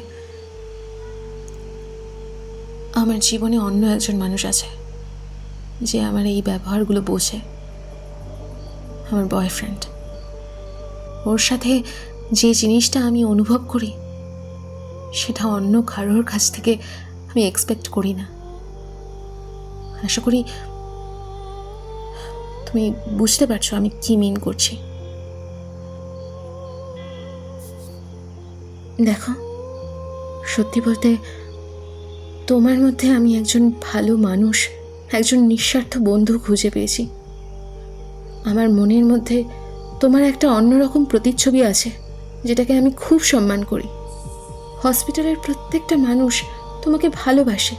আমার জীবনে অন্য একজন মানুষ আছে যে আমার এই ব্যবহারগুলো বোঝে, আমার বয়ফ্রেন্ড। ওর সাথে যে জিনিসটা আমি অনুভব করি সেটা অন্য কারোর কাছ থেকে আমি এক্সপেক্ট করি না। আশা করি তুমি বুঝতে পারছো আমি কি মিন করছি। দেখো, সত্যি বলতে তোমার মধ্যে আমি একজন ভালো মানুষ, একজন নিঃস্বার্থ বন্ধু খুঁজে পেয়েছি। আমার মনের মধ্যে তোমার একটা অন্যরকম প্রতিচ্ছবি আছে যেটাকে আমি খুব সম্মান করি। হসপিটালের প্রত্যেকটা মানুষ তোমাকে ভালোবাসে।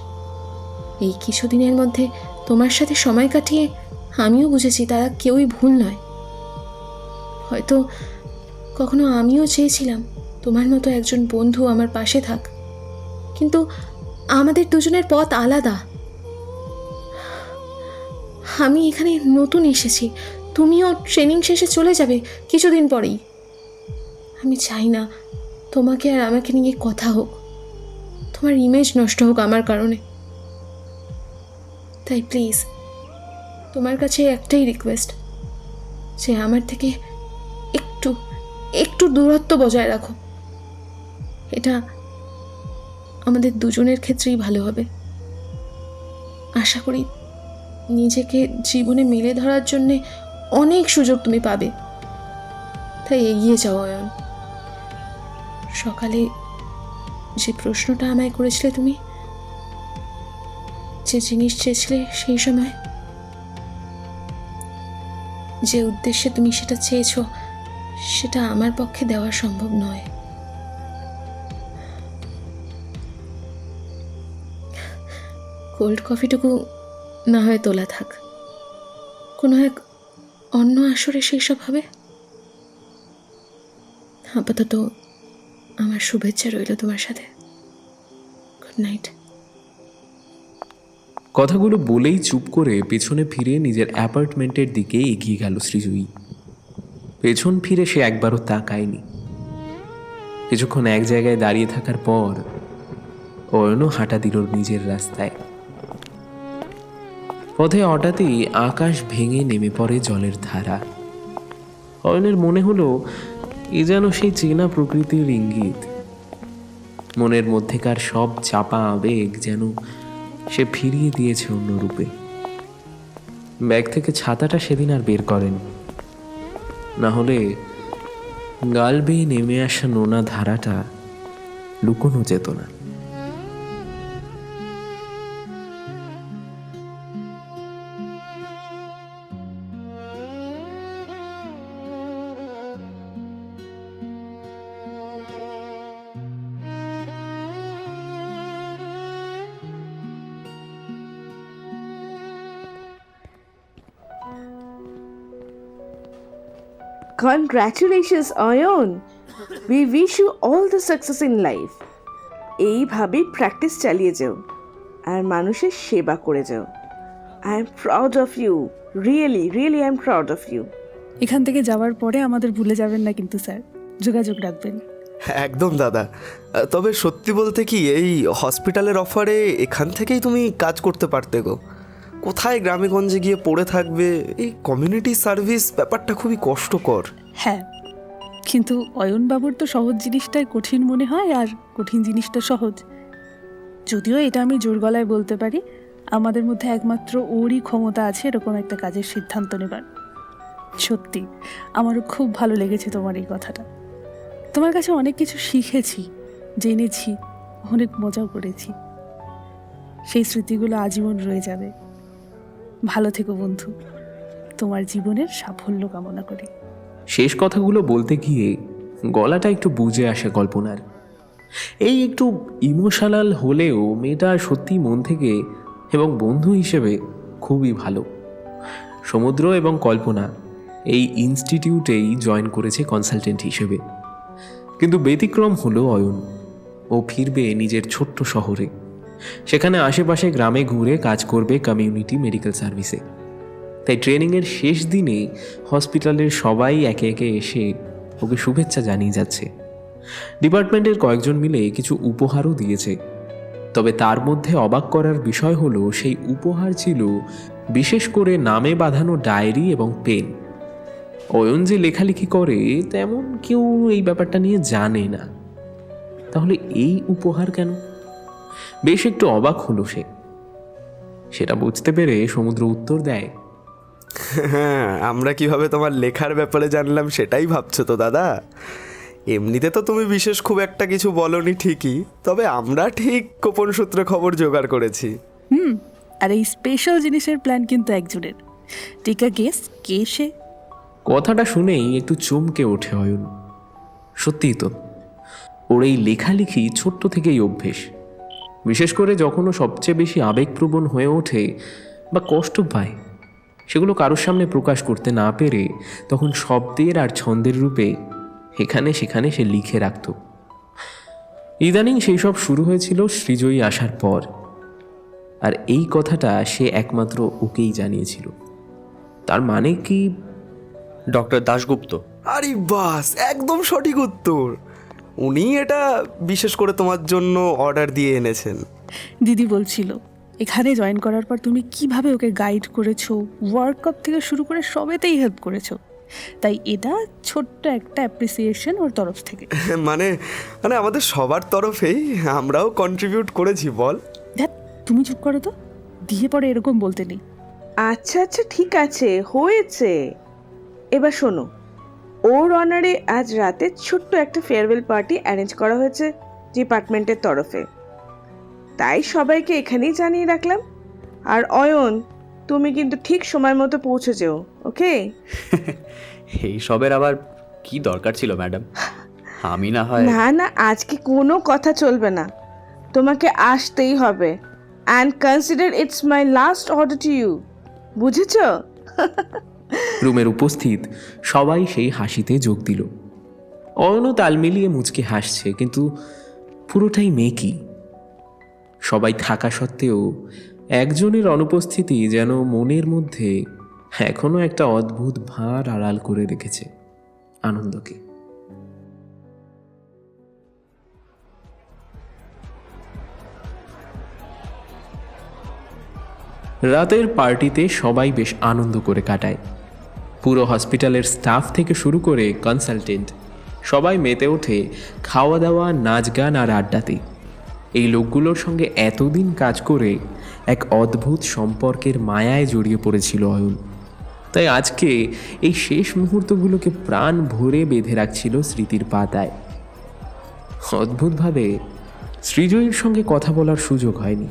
এই কিছুদিনের মধ্যে তোমার সাথে সময় কাটিয়ে আমিও বুঝেছি তারা কেউই ভুল নয়। হয়তো কখনো আমিও চেয়েছিলাম তোমার মতো একজন বন্ধু আমার পাশে থাক, কিন্তু আমাদের দুজনের পথ আলাদা। আমি এখানে নতুন এসেছি, তুমিও ট্রেনিং শেষে চলে যাবে কিছুদিন পরেই। আমি চাই না তোমাকে আর আমাকে নিয়ে কথা হোক, তোমার ইমেজ নষ্ট হোক আমার কারণে। তাই প্লিজ তোমার কাছে একটাই রিকোয়েস্ট, যে আমার থেকে একটু একটু দূরত্ব বজায় রাখো। এটা আমাদের দুজনের ক্ষেত্রেই ভালো হবে। আশা করি নিজেকে জীবনে মেলে ধরার জন্যে অনেক সুযোগ তুমি পাবে, তাই এগিয়ে যাও অয়ন। সকালে যে প্রশ্নটা আমায় করেছিলে, তুমি যে জিনিস চেয়েছিলে, সেই সময় যে উদ্দেশ্যে তুমি সেটা চেয়েছো, সেটা আমার পক্ষে দেওয়া সম্ভব নয়। কোল্ড কফিটুকু না হয় তোলা থাক, কোনো এক অন্য আসরে সেই সব হবে। আপাতত আমার শুভেচ্ছা রইল তোমার সাথে। Good night. কথাগুলো বলেই চুপ করে পেছনে ফিরে নিজের অ্যাপার্টমেন্টের দিকে এগিয়ে গেল সৃজয়ী। পেছন ফিরে সে একবারও তাকায়নি। কিছুক্ষণ এক জায়গায় দাঁড়িয়ে থাকার পর অয়নও হাঁটা দিল নিজের রাস্তায়। পথে হঠাৎই আকাশ ভেঙে নেমে পড়ে জলের ধারা। অয়নের মনে হলো এ যেন সেই চেনা প্রকৃতির ইঙ্গিত। মনের মধ্যেকার সব চাপা আবেগ যেন সে ফিরিয়ে দিয়েছে অন্য রূপে। ব্যাগ থেকে ছাতাটা সেদিন আর বের করেন, না হলে গাল বেয়ে নেমে আসা নোনা ধারাটা লুকোনো যেত না। Congratulations, Ayon. We wish you all the success in life. এইভাবেই প্র্যাকটিস চালিয়ে যাও আর মানুষের সেবা করে যাও। I am proud of you, really really I am proud of you. এখান থেকে যাওয়ার পরে আমাদের ভুলে যাবেন না কিন্তু স্যার, যোগাযোগ রাখবেন। একদম দাদা। তবে সত্যি বলতে কি, এই হসপিটালের অফারে এখান থেকেই তুমি কাজ করতে পারতে গো। কোথায় গ্রামে গঞ্জে গিয়ে পড়ে থাকবে? এই কমিউনিটি সার্ভিস ব্যাপারটা খুবই কষ্টকর। হ্যাঁ, কিন্তু অয়নবাবুর তো সহজ জিনিসটাই কঠিন মনে হয় আর কঠিন জিনিসটা সহজ। যদিও এটা আমি জোর গলায় বলতে পারি, আমাদের মধ্যে একমাত্র ওরই ক্ষমতা আছে এরকম একটা কাজের সিদ্ধান্ত নেবার। সত্যি আমারও খুব ভালো লেগেছে তোমার এই কথাটা। তোমার কাছে অনেক কিছু শিখেছি, জেনেছি, অনেক মজাও করেছি। সেই স্মৃতিগুলো আজীবন রয়ে যাবে। ভালো থেকো বন্ধু, তোমার জীবনের সাফল্য কামনা করি। শেষ কথাগুলো বলতে গিয়ে গলাটা একটু বুঝে আসে কল্পনার। এই একটু ইমোশনাল হলেও মেয়েটা সত্যি মন থেকে এবং বন্ধু হিসেবে খুবই ভালো। সমুদ্র এবং কল্পনা এই ইনস্টিটিউটেই জয়েন করেছে কনসালটেন্ট হিসেবে, কিন্তু ব্যতিক্রম হলো অয়ন। ও ফিরবে নিজের ছোট্ট শহরে, সেখানে আশেপাশে গ্রামে ঘুরে কাজ করবে কমিউনিটি মেডিকেল সার্ভিসে। তাই ট্রেনিংয়ের শেষ দিনে হসপিটালের সবাই একে একে এসে ওকে শুভেচ্ছা জানিয়ে যাচ্ছে। ডিপার্টমেন্টের কয়েকজন মিলে কিছু উপহারও দিয়েছে। তবে তার মধ্যে অবাক করার বিষয় হলো সেই উপহার ছিল বিশেষ করে নামে বাঁধানো ডায়েরি এবং পেন। অয়ন যে লেখালেখি করে তেমন কেউ এই ব্যাপারটা নিয়ে জানে না। তাহলে এই উপহার কেন? বেশ একটু অবাক হলো সে। সেটা বুঝতে পেরে সমুদ্র উত্তর দেয়, হ্যাঁ, আমরা কিভাবে তোমার লেখার ব্যাপারে জানলাম সেটাই ভাবছো তো দাদা? এমনিতে তো তুমি বিশেষ খুব একটা কিছু বলনি ঠিকই, তবে আমরা ঠিক গোপন সূত্রে খবর জোগাড় করেছি। আর এই স্পেশাল জিনিসের প্ল্যান কিন্তু একজনের। টিকা গেস কে সে? কথাটা শুনেই একটু চমকে ওঠে অয়ন। সত্যিই তো, ওর এই লেখালেখি ছোট্ট থেকেই অভ্যেস। বিশেষ করে যখন ও সবচেয়ে বেশি আবেগপ্রবণ হয়ে ওঠে বা কষ্ট পায়, সেগুলো কারোর সামনে প্রকাশ করতে না পেরে তখন শব্দের আর ছন্দের রূপে এখানে সেখানে সে লিখে রাখত। ইদানিং সেই সব শুরু হয়েছিল সৃজয়ী আসার পর, আর এই কথাটা সে একমাত্র ওকেই জানিয়েছিল। তার মানে কি? ডক্টর দাশগুপ্ত। আরে বাস, একদম সঠিক উত্তর। উনি এটা বিশেষ করে তোমার জন্য অর্ডার দিয়ে এনেছেন। দিদি বলছিল এখানে জয়েন করার পর তুমি কিভাবে ওকে গাইড করেছো, ওয়ার্কআপ থেকে শুরু করে সবেতেই হেল্প করেছো। তাই এটা ছোট্ট একটা অ্যাপ্রিসিয়েশন ওর তরফ থেকে। মানে মানে আমাদের সবার তরফেই আমরাও কন্ট্রিবিউট করেছি। বল। দেখ, তুমি চুপ করো তো, দিয়ে পরে এরকম বলতে নেই। আচ্ছা আচ্ছা, ঠিক আছে, হয়েছে। এবার শোনো, ওর অনারে আজ রাতে ছোট্ট একটা ফেয়ারওয়েল পার্টি অ্যারেঞ্জ করা হয়েছে ডিপার্টমেন্টের তরফে। তাই সবাইকে এখানেই জানিয়ে রাখলাম। আর অয়ন, তুমি কিন্তু ঠিক সময় মতো পৌঁছে যেও, ওকে? এই সবের আবার কি দরকার ছিল ম্যাডাম? আমি না হয় না না, আজকে কোনো কথা চলবে না, তোমাকে আসতেই হবে। And consider it's my last order to you, বুঝেছ? রুমের উপস্থিত সবাই সেই হাসিতে যোগ দিল। অয়নও তাল মিলিয়ে মুচকে হাসছে, কিন্তু পুরোটাই মেকি। সবাই থাকা সত্ত্বেও একজনের অনুপস্থিতি যেন মনের মধ্যে এখনো একটা অদ্ভুত ভার আড়াল করে রেখেছে, আনন্দকে। রাতের পার্টিতে সবাই বেশ আনন্দ করে কাটায়। পুরো হসপিটালের স্টাফ থেকে শুরু করে কনসালটেন্ট সবাই মেতে ওঠে খাওয়া দাওয়া, নাচ গান আর আড্ডাতে। এই লোকগুলোর সঙ্গে এতদিন কাজ করে এক অদ্ভুত সম্পর্কের মায়ায় জড়িয়ে পড়েছিল অয়ন। তাই আজকে এই শেষ মুহূর্তগুলোকে প্রাণ ভরে বেঁধে রাখছিল স্মৃতির পাতায়। অদ্ভুতভাবে সৃজয়ীর সঙ্গে কথা বলার সুযোগ হয়নি।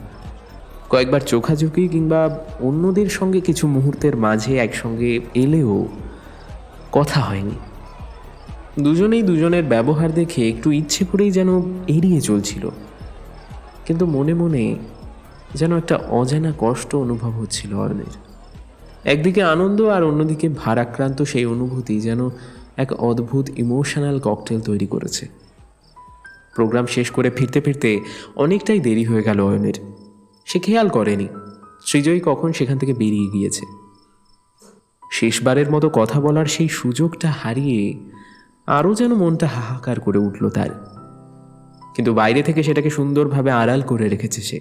কয়েকবার চোখাচোখি কিংবা অন্যদের সঙ্গে কিছু মুহূর্তের মাঝে একসঙ্গে এলেও কথা হয়নি। দুজনেই দুজনের ব্যবহার দেখে একটু ইচ্ছে করেই যেন এড়িয়ে চলছিল, কিন্তু মনে মনে যেন একটা অজানা কষ্ট অনুভব হচ্ছিল অয়নের। একদিকে আনন্দ আর অন্যদিকে ভারাক্রান্ত সেই অনুভূতি যেন এক অদ্ভুত ইমোশনাল ককটেল তৈরি করেছে। প্রোগ্রাম শেষ করে ফিরতে ফিরতে অনেকটাই দেরি হয়ে গেল অয়নের। সে খেয়াল করেনি সৃজয়ী কখন সেখান থেকে বেরিয়ে গিয়েছে। শেষবারের মতো কথা বলার সেই সুযোগটা হারিয়ে আরও যেন মনটা হাহাকার করে উঠল তার। কিন্তু বাইরে থেকে সেটাকে সুন্দরভাবে আড়াল করে রেখেছে সে।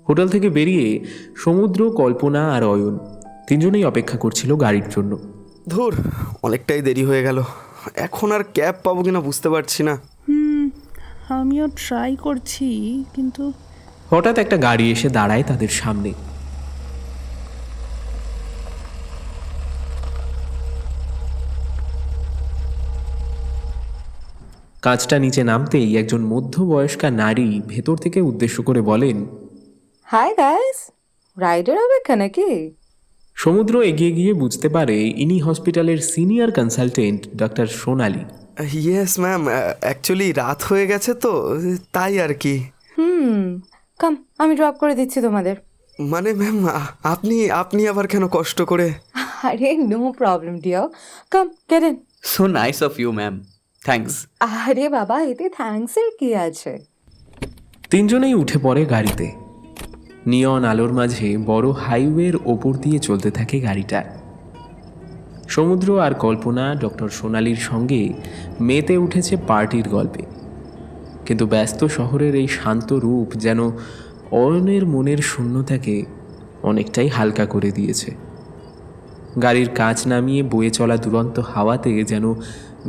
হোটেল থেকে বেরিয়ে সমুদ্র, কল্পনা আর অয়ন তিনজনেই অপেক্ষা করছিল গাড়ির জন্য। ধুর, অনেকটাই দেরি হয়ে গেল। এখন আর ক্যাব পাবো কিনা বুঝতে পারছি না। আমিও ট্রাই করছি, কিন্তু হঠাৎ একটা গাড়ি এসে দাঁড়ায় তাদের সামনে। কাঁচটা নিচে নামতেই একজন মধ্যবয়স্কা নারী ভেতর থেকে উদ্দেশ্য করে বলেন, হাই গাইস, রাইডের অপেক্ষা নাকি? সমুদ্র এগিয়ে গিয়ে বুঝতে পারে ইনি হসপিটালের সিনিয়র কনসালটেন্ট ডক্টর সোনালি। ইয়েস ম্যাম, অ্যাকচুয়ালি রাত হয়ে গেছে তো, তাই আর কি। কাম, আমি ড্রপ করে দিচ্ছি তোমাদের। মানে ম্যাম, আপনি আপনি আবার কেন কষ্ট করে? আরে no problem dear, come get in. So nice of you ma'am, thanks. আরে বাবা, এতে থ্যাঙ্কসের কি আছে? তিনজনেই উঠে পড়ে গাড়িতে। নিয়ন আলোর মাঝে বড় হাইওয়ের ওপর দিয়ে চলতে থাকে গাড়িটা। সমুদ্র আর কল্পনা ডক্টর সোনালির সঙ্গে মেতে উঠেছে পার্টির গল্পে, কিন্তু ব্যস্ত শহরের এই শান্ত রূপ যেন অয়নের মনের শূন্যতাকে অনেকটাই হালকা করে দিয়েছে। গাড়ির কাঁচ নামিয়ে বয়ে চলা দুরন্ত হাওয়াতে যেন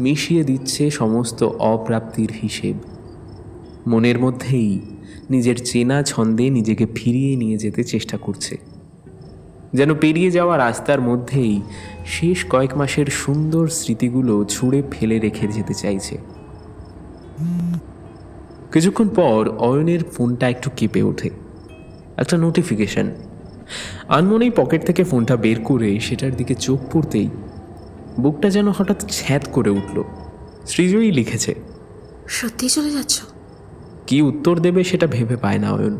মিশিয়ে দিচ্ছে সমস্ত অপ্রাপ্তির হিসেব। মনের মধ্যেই নিজের চেনা ছন্দে নিজেকে ফিরিয়ে নিয়ে যেতে চেষ্টা করছে, যেন পেরিয়ে যাওয়া রাস্তার মধ্যেই শেষ কয়েক মাসের সুন্দর স্মৃতিগুলো ছুঁড়ে ফেলে রেখে যেতে চাইছে। কিছুক্ষণ পর অয়নের ফোনটা একটু কেঁপে ওঠে। একটা নোটিফিকেশন। আনমনেই পকেট থেকে ফোনটা বের করে সেটার দিকে চোখ পড়তেই বুকটা যেন হঠাৎ ছ্যাঁত করে উঠল। সৃজয়ী লিখেছে। সত্যি চলে যাচ্ছ? কি উত্তর দেবে সেটা ভেবে পায় না অয়ন।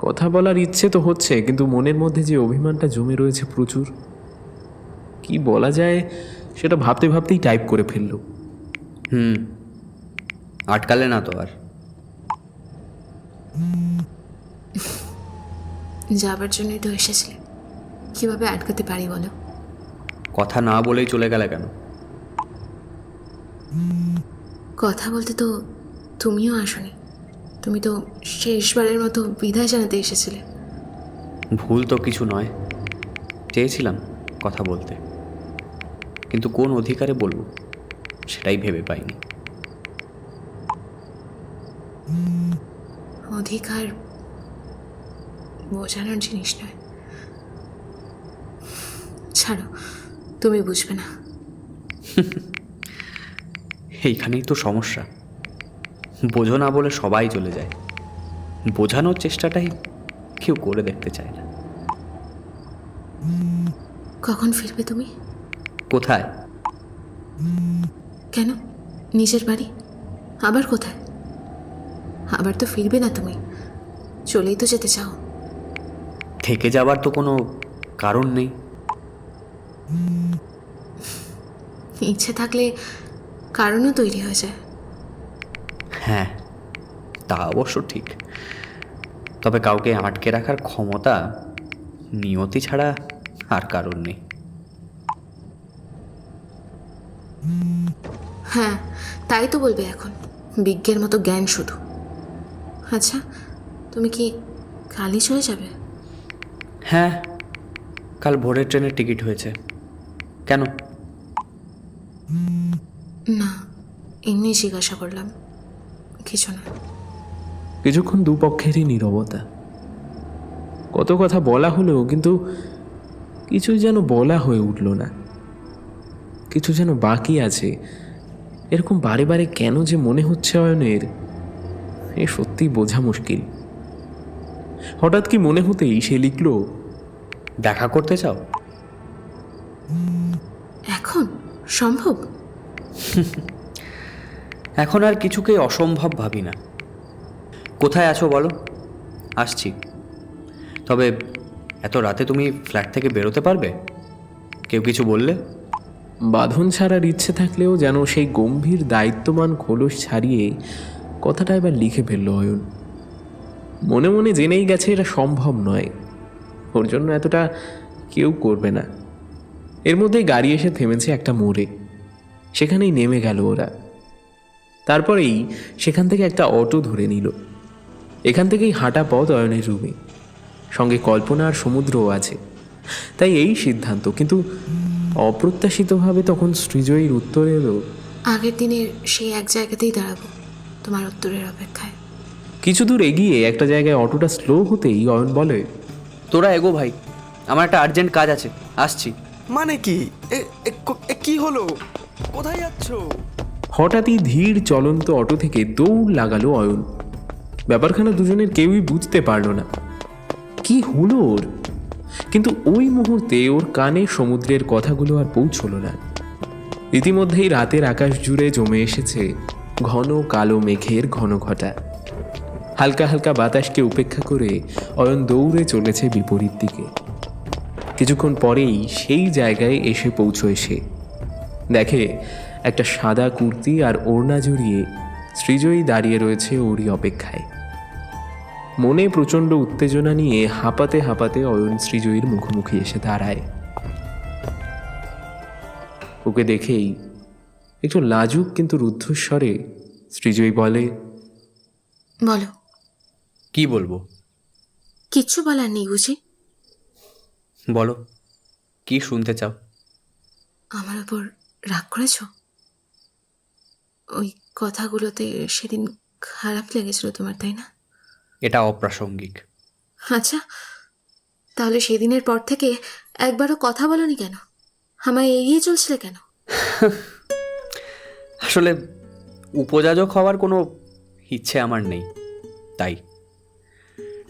কথা বলার ইচ্ছে তো হচ্ছে, কিন্তু মনের মধ্যে যে অভিমানটা জমে রয়েছে প্রচুর, কি বলা যায় সেটা ভাবতে ভাবতেই টাইপ করে ফেলল। আটকালে না তো আর? যাবার জন্যই তো এসেছিলে, কিভাবে আটকাতে পারি বলো? কথা না বলেই চলে গেলে কেন? কথা বলতে তো তুমিও আসোনি, তুমি তো শেষবারের মতো বিদায় জানাতে এসেছিলে। ভুল তো কিছু নয়, চেয়েছিলাম কথা বলতে, কিন্তু কোন অধিকারে বলবো সেটাই ভেবে পাইনি। অধিকার বোঝানোর জিনিস নয়, ছাড়ো, তুমি বুঝবে না। এইখানেই তো সমস্যা, বোঝো না বলে সবাই চলে যায়, বোঝানোর চেষ্টাটাই কেউ করে দেখতে চায় না। কখন ফিরবে তুমি? কোথায়? কেন, নিজের বাড়ি? আবার কোথায়? আবার তো ফিরবে না তুমি, চলেই তো যেতে চাও। থেকে যাবার তো কোনো কারণ নেই। ইচ্ছে থাকলে কারণও তৈরি হয়ে যায়। হ্যাঁ, তা অবশ্য ঠিক, তবে কাউকে আটকে রাখার ক্ষমতা নিয়তি ছাড়া আর কারণ নেই। হ্যাঁ, তাই তো বলবে এখন, বিজ্ঞের মতো জ্ঞান শুধু। আচ্ছা, তুমি কি কালই চলে যাবে? হ্যাঁ, কাল ভোরের ট্রেনের টিকিট হয়েছে। কেন? না, এমনি জিজ্ঞাসা করলাম, কিছু না। কিছুক্ষণ দুপক্ষেরই নীরবতা। কত কথা বলা হলো, কিন্তু কিছু যেন বলা হয়ে উঠল না। কিছু যেন বাকি আছে, এরকম বারে বারে কেন যে মনে হচ্ছে অয়নের, এ সত্যি বোঝা মুশকিল। হঠাৎ কি মনে হতেই সে লিখল, দেখা করতে চাও? এখন সম্ভব? এখন আর কিছুকে অসম্ভব ভাবি না। কোথায় আছো বলো, আসছি। তবে এত রাতে তুমি ফ্ল্যাট থেকে বেরোতে পারবে? কেউ কিছু বললে? বাঁধন ছাড়ার ইচ্ছে থাকলেও যেন সেই গম্ভীর দায়িত্বমান খোলস ছাড়িয়ে কথাটা এবার লিখে ফেলল অয়ন। মনে মনে জেনেই গেছে এটা সম্ভব নয়, ওর জন্য এতটা কেউ করবে না। এর মধ্যেই গাড়ি এসে থেমেছে একটা মোড়ে, সেখানেই নেমে গেল ওরা। তারপরেই সেখান থেকে একটা অটো ধরে নিল। এখান থেকেই হাঁটা পথ অয়নের রুমে, সঙ্গে কল্পনা আর সমুদ্রও আছে। তাই এই সিদ্ধান্ত, কিন্তু অপ্রত্যাশিতভাবে তখন সৃজয়ীর উত্তর এলো, আগের দিনের সেই এক জায়গাতেই দাঁড়াবো, তোমার উত্তরের অপেক্ষায়। কিছু দূর এগিয়ে একটা জায়গায় অটোটা স্লো হতেই অয়ন বলে, তোরা এগো ভাই, আমার একটা আর্জেন্ট কাজ আছে, আসছি। মানে কি? কি হলো? কোথায় যাচ্ছ? হঠাৎই ধীর চলন্ত অটো থেকে দৌড় লাগালো অয়ন। ব্যাপারখানা দুজনের কেউই বুঝতে পারল না কি হলো ওর, কিন্তু ওই মুহূর্তে ওর কানে সমুদ্রের কথাগুলো আর পৌঁছলো না। ইতিমধ্যেই রাতের আকাশ জুড়ে জমে এসেছে ঘন কালো মেঘের ঘন ঘটা। হালকা হালকা বাতাসকে উপেক্ষা করে অয়ন দৌড়ে চলেছে বিপরীত দিকে। কিছুক্ষণ পরেই সেই জায়গায় এসে পৌঁছয় সে। দেখে একটা সাদা কুর্তি আর ওড়না জড়িয়ে সৃজয়ী দাঁড়িয়ে রয়েছে ওরই অপেক্ষায়। মনে প্রচণ্ড উত্তেজনা নিয়ে হাঁপাতে হাঁপাতে অয়ন সৃজয়ীর মুখোমুখি এসে দাঁড়ায়। ওকে দেখেই একটু লাজুক কিন্তু রুদ্ধস্বরে সৃজয়ী বলে, বলো। কি বলবো? কিচ্ছু বলার নেই বুঝি? বলো, কি শুনতে চাও? আমার ওপর রাগ করেছ? ওই কথাগুলোতে সেদিন খারাপ লেগেছিল তোমার, তাই না? এটা অপ্রাসঙ্গিক। আচ্ছা, তাহলে সেদিনের পর থেকে একবারও কথা বলনি কেন? আমায় এড়িয়ে চলছিলে কেন? আসলে উপযাজক হওয়ার কোনো ইচ্ছে আমার নেই, তাই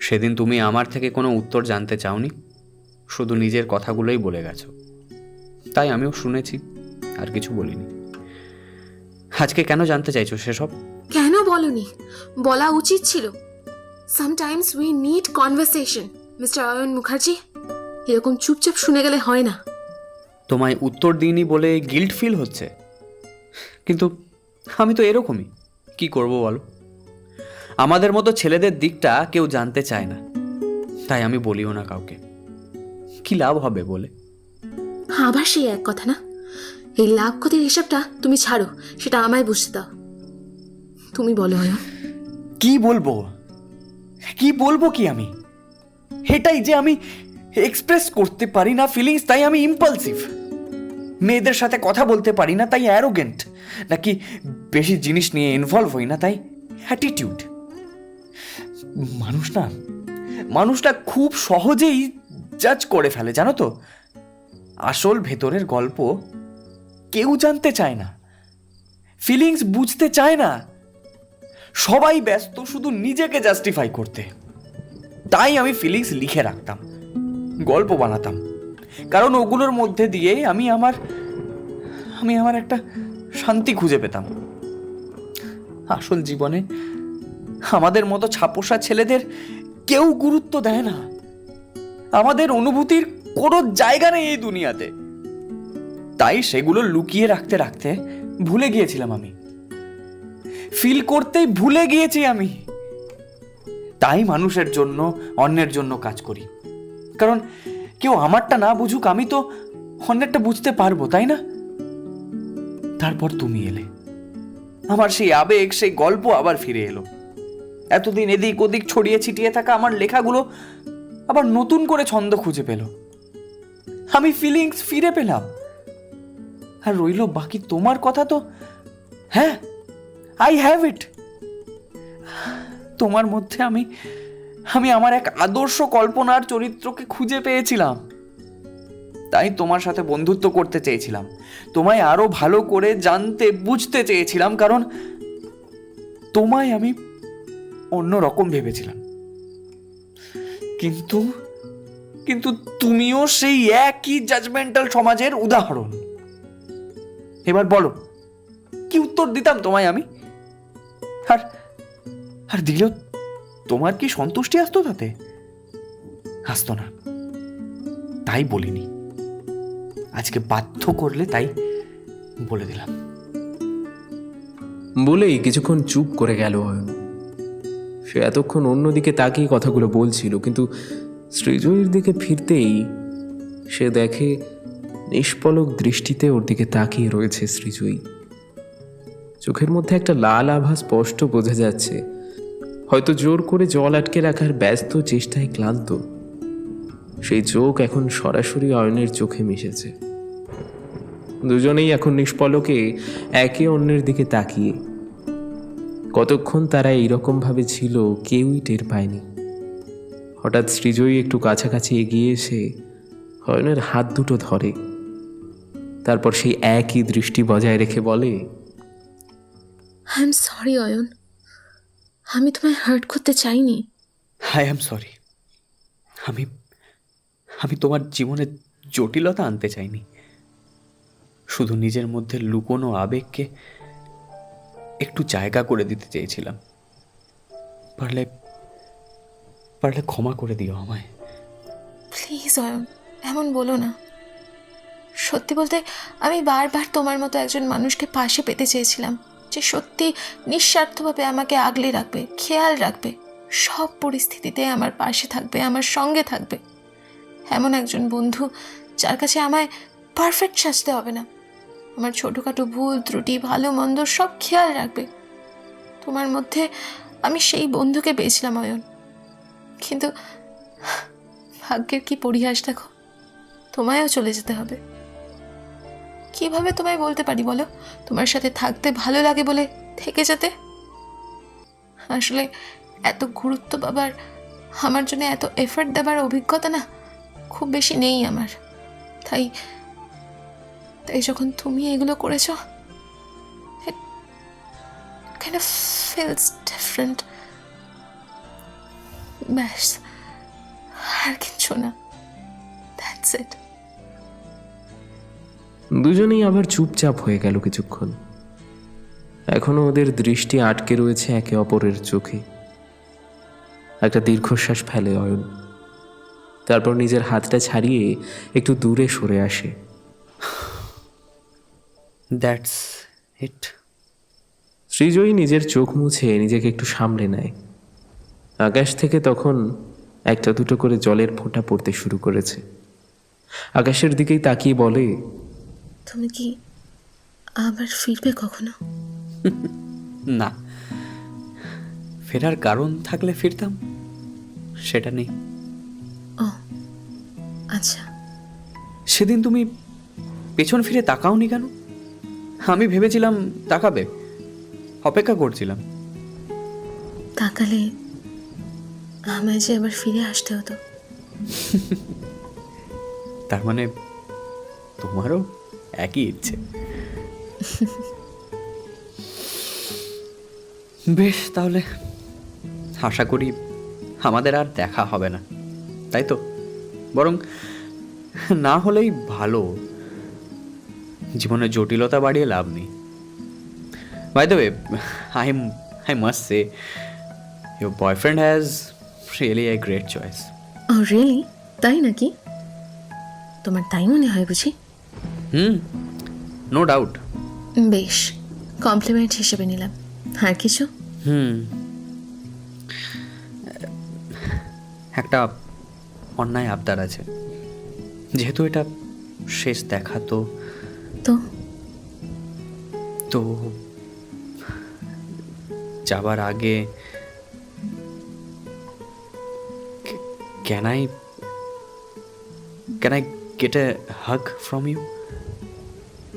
সেদিন তুমি আমার থেকে কোনো উত্তর জানতে চাওনি, শুধু নিজের কথাগুলোই বলে গেছো। তাই আমিও শুনেছি, আর কিছু বলিনি। আজকে কেন জানতে চাইছো সেসব? কেন বলনি? বলা উচিত ছিল। Sometimes we need conversation mister Ayan Mukherjee. এরকম চুপচাপ শুনে গেলে হয় না। তোমায় উত্তর দিইনি বলে গিল্ট ফিল হচ্ছে, কিন্তু আমি তো এরকমই। কি করব বলো? আমাদের মতো ছেলেদের দিকটা কেউ জানতে চায় না, তাই আমি বলিও না কাউকে। কি লাভ হবে বলে? আবার সেই এক কথা না? এই লাভ ক্ষতির হিসাবটা তুমি ছাড়ো, সেটা আমায় বুঝতে দাও। তুমি বলো অয়ন। কি বলবো? কি বলবো কি আমি? এটাই যে আমি এক্সপ্রেস করতে পারি না ফিলিংস, তাই আমি ইম্পালসিভ। মেয়েদের সাথে কথা বলতে পারি না তাই অ্যারোগেন্ট, নাকি বেশি জিনিস নিয়ে ইনভলভ হই না তাই অ্যাটিটিউড। মানুষটা খুব সহজেই জাজ করে ফেলে, জানো তো? আসল ভেতরের গল্প কেউ জানতে চায় না, ফিলিংস বুঝতে চায় না। সবাই ব্যস্ত শুধু নিজেকে জাস্টিফাই করতে। তাই আমি ফিলিংস লিখে রাখতাম, গল্প বানাতাম, কারণ ওগুলোর মধ্যে দিয়ে আমি আমার একটা শান্তি খুঁজে পেতাম। আসল জীবনে আমাদের মতো ছাপোষা ছেলেদের কেউ গুরুত্ব দেয় না। আমাদের অনুভূতির কোনো জায়গা নেই এই দুনিয়াতে। তাই সেগুলো লুকিয়ে রাখতে রাখতে ভুলে গিয়েছিলাম আমি, ফিল করতেই ভুলে গিয়েছি আমি। তাই মানুষের জন্য, অন্যের জন্য কাজ করি, কারণ কেউ আমারটা না বুঝুক, আমি তো অন্যেরটা বুঝতে পারবো, তাই না? তারপর তুমি এলে, আমার সেই আবেগ, সেই গল্প আবার ফিরে এলো। এতদিন এদিক ওদিক ছড়িয়ে ছিটিয়ে থাকা আমার লেখাগুলো আবার নতুন করে ছন্দ খুঁজে পেল। আমি ফিলিংস ফিরে পেলাম। আর রইল বাকি তোমার কথা। তো হ্যাঁ, আই হ্যাভ ইট। তোমার মধ্যে আমি আমার এক আদর্শ কল্পনার চরিত্রকে খুঁজে পেয়েছিলাম। তাই তোমার সাথে বন্ধুত্ব করতে চেয়েছিলাম, তোমায় আরো ভালো করে জানতে বুঝতে চেয়েছিলাম, কারণ তোমায় আমি অন্য রকম ভেবেছিলাম। কিন্তু কিন্তু তুমিও সেই একই জাজমেন্টাল সমাজের উদাহরণ। এবার বলো, কি উত্তর দিতাম তোমায় আমি? আর দিলেও তোমার কি সন্তুষ্টি আসতো তাতে? আসতো না, তাই বলিনি। আজকে বাধ্য করলে তাই বলে দিলাম। বলেই কিছুক্ষণ চুপ করে গেল অয়ন। সে এতক্ষণ অন্যদিকে তাকিয়ে কথাগুলো বলছিল, কিন্তু সৃজয়ীর দিকে ফিরতেই সে দেখে নিষ্পলক দৃষ্টিতে ওর দিকে তাকিয়ে রয়েছে সৃজয়ী। চোখের মধ্যে একটা লাল আভা স্পষ্ট বোঝা যাচ্ছে, হয়তো জোর করে জল আটকে রাখার ব্যস্ত চেষ্টায় ক্লান্ত। সেই চোখ এখন সরাসরি অয়নের চোখে মিশেছে। দুজনেই এখন নিষ্পলকে একে অন্যের দিকে তাকিয়ে। কতক্ষণ তারা এইরকম ভাবে ছিল কেউই টের পায়নি। হঠাৎ সৃজয়ী একটু কাছাকাছি এগিয়ে এসে অয়নের হাত দুটো ধরে, তারপর সেই একই দৃষ্টি বজায় রেখে বলে, আই এম সরি অয়ন, আমি তোমায় হার্ট করতে চাইনি। I am sorry. আমি আমি তোমার জীবনে জটিলতা আনতে চাইনি, শুধু নিজের মধ্যে লুকোনো আবেগকে একটু জায়গা করে দিতে চেয়েছিলাম। পারলে পারলে ক্ষমা করে দিও আমায়। প্লিজ অয়ন, এমন বলো না। সত্যি বলতে আমি বারবার তোমার মতো একজন মানুষকে পাশে পেতে চেয়েছিলাম, যে সত্যি নিঃস্বার্থভাবে আমাকে আগলে রাখবে, খেয়াল রাখবে, সব পরিস্থিতিতে আমার পাশে থাকবে, আমার সঙ্গে থাকবে। এমন একজন বন্ধু যার কাছে আমায় পারফেক্ট সাজতে হবে না, আমার ছোটোখাটো ভুল ত্রুটি ভালো মন্দ সব খেয়াল রাখবে। তোমার মধ্যে আমি সেই বন্ধুকে পেয়েছিলাম অয়ন, কিন্তু ভাগ্যের কি পরিহাস দেখো, তোমায়ও চলে যেতে হবে। কিভাবে তোমায় বলতে পারি বলো তোমার সাথে থাকতে ভালো লাগে বলে থেকে যেতে? আসলে এত গুরুত্ব পাবার, আমার জন্য এত এফর্ট দেবার অভিজ্ঞতা না খুব বেশি নেই আমার। তাই যখন তুমি এগুলো করেছো, it kind of feels different. ব্যাস, আর কিচ্ছু না, দ্যাটস ইট। দুজনেই আবার চুপচাপ হয়ে গেল কিছুক্ষণ। এখনো ওদের দৃষ্টি আটকে রয়েছে একে অপরের চোখে। একটা দীর্ঘশ্বাস ফেলে অয়ন, তারপর নিজের হাতটা ছাড়িয়ে একটু দূরে সরে আসে। That's it. সৃজয়ী নিজের চোখ মুছে নিজেকে একটু সামলে নেয়। আকাশ থেকে তখন একটা দুটো করে জলের ফোঁটা পড়তে শুরু করেছে। আকাশের দিকেই তাকিয়ে বলে, তুমি কি আবার ফিরবে কখনো? না, ফেরার কারণ থাকলে ফিরতাম, সেটা নেই। ও আচ্ছা। সেদিন তুমি পেছন ফিরে তাকাওনি কেন? আমি ভেবেছিলাম তাকাবে, অপেক্ষা করছিলাম। তাকালে আমায় যে আবার ফিরে আসতে হতো। তার মানে তোমারও একই ইচ্ছে। বেশ, তাহলে আশা করি আমাদের আর দেখা হবে না, তাই তো? বরং না হলেই ভালো, জীবনে জটিলতা বাড়িয়ে লাভ নেই। By the way, I must say your boyfriend has really a great choice. Oh really? তাই নাকি? তোমার তাই মনে হয় বুঝি? No doubt. বেশ, কমপ্লিমেন্ট হিসেবে নিলাম। আর কিছু? একটা অন্যায় আবদার আছে, যেহেতু এটা শেষ দেখা, তো তো যাবার আগে can I get a hug from you?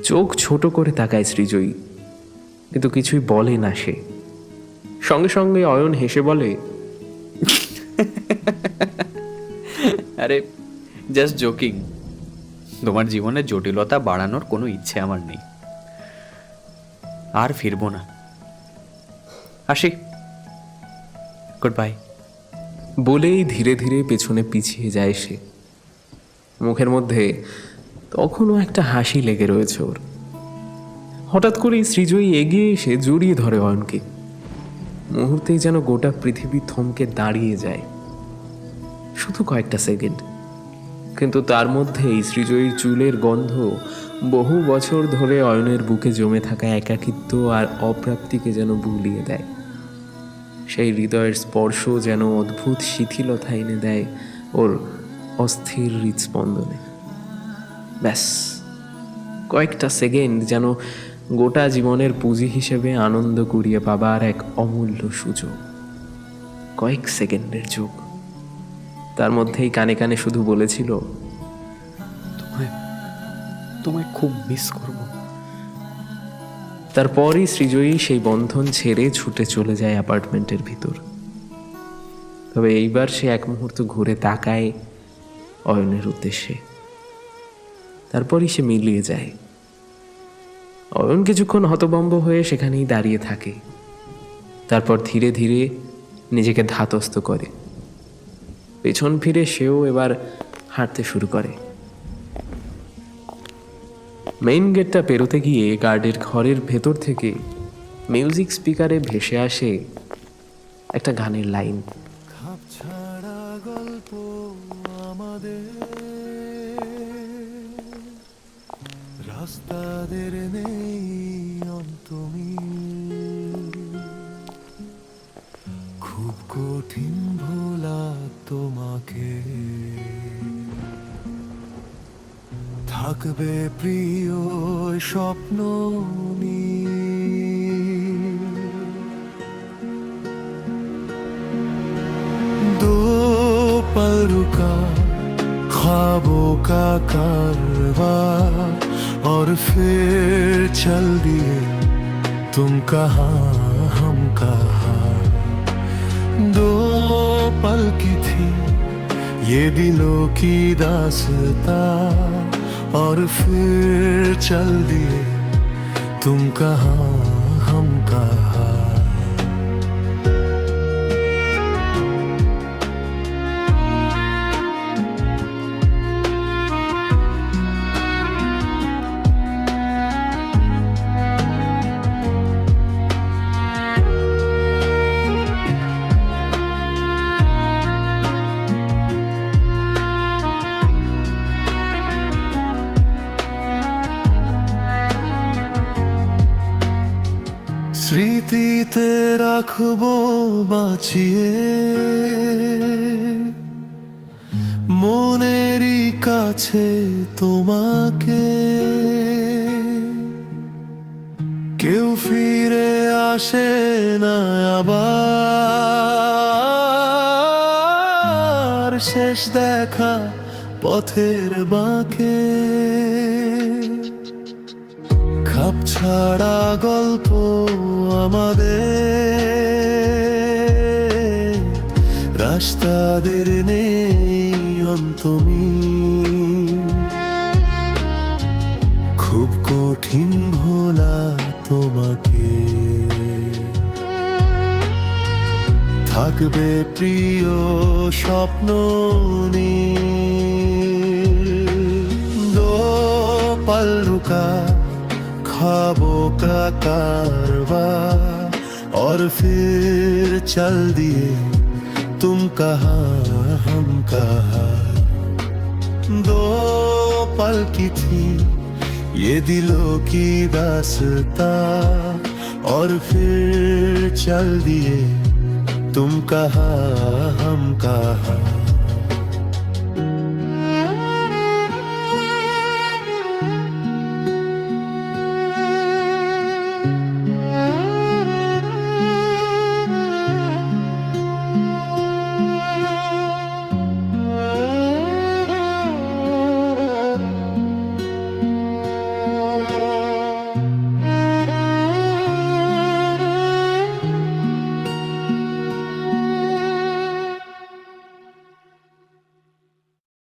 চোখ ছোট করে তাকায় সৃজয়ী, কিন্তু কিছুই বলে না সে। সঙ্গে সঙ্গে অয়ন হেসে বলে, আরে জাস্ট জোকিং। তোমার জীবনে জটিলতা বাড়ানোর কোনো ইচ্ছে আমার নেই, আর ফিরবো না। আসি, গুড বাই। বলেই ধীরে ধীরে পেছনে পিছিয়ে যায় সে। মুখের মধ্যে তখনও একটা হাসি লেগে রয়েছে ওর। হঠাৎ করেই সৃজয়ী এগিয়ে এসে জড়িয়ে ধরে অয়নকে। মুহূর্তেই যেন গোটা পৃথিবী থমকে দাঁড়িয়ে যায়, শুধু কয়েকটা সেকেন্ড। কিন্তু তার মধ্যেই সৃজয়ীর চুলের গন্ধ বহু বছর ধরে অয়নের বুকে জমে থাকা একাকিত্ব আর অপ্রাপ্তিকে যেন বুলিয়ে দেয়। সেই হৃদয়ের স্পর্শ যেন অদ্ভুত শিথিলতা এনে দেয় ওর অস্থির হৃদস্পন্দনে। ব্যাস, কয়েকটা সেকেন্ড যেন গোটা জীবনের পুঁজি হিসেবে আনন্দ কুড়িয়ে পাবার এক অমূল্য সুযোগ। কয়েক সেকেন্ডের যুগ। তার মধ্যেই কানে কানে শুধু বলেছিল, তোমায় খুব মিস করব। তারপরই সৃজয়ী সেই বন্ধন ছেড়ে ছুটে চলে যায় অ্যাপার্টমেন্টের ভিতর। তবে এইবার সে এক মুহূর্ত ঘুরে তাকায় অয়নের উদ্দেশ্যে, তারপরই সে মিলিয়ে যায়। অয়ন কিছুক্ষণ হতভম্ব হয়ে সেখানেই দাঁড়িয়ে থাকে, তারপর ধীরে ধীরে নিজেকে ধাতস্থ করে। পেছন ফিরে সেও এবার হাঁটতে শুরু করে। মেইন গেটটা পেরোতে গিয়ে গার্ডের ঘরের ভেতর থেকে মিউজিক স্পিকারে ভেসে আসে একটা গানের লাইন। ছাড়া গল্প আমাদের, রাস্তাদের নেই অন্তমিল, খুব কঠিন ভোলা তোমাকে, থাকবে প্রিয় স্বপ্ন दो पल रुका ख्वाबों का कारवा और फिर चल दिए तुम कहाँ हम कहाँ, दो पल की थी ये दिलों की दास्तां और फिर चल दिए तुम कहाँ हम कहाँ। স্মৃতিতে রাখবো বাঁচিয়ে মনেরই কাছে তোমাকে, কেউ ফিরে আসে না আবার, শেষ দেখা পথের বাঁকে, খাপ ছাড়া গল্প আমাদের, রাস্তাদের নেই অন্তমিল, খুব কঠিন ভোলা তোমাকে, থাকবে প্রিয় স্বপ্ন दो पल रुका ख्वाबों का कारवा और फिर चल दिए तुम कहाँ हम कहाँ, दो पल की थी ये दिलों की दास्तां और फिर चल दिए तुम कहाँ हम कहाँ।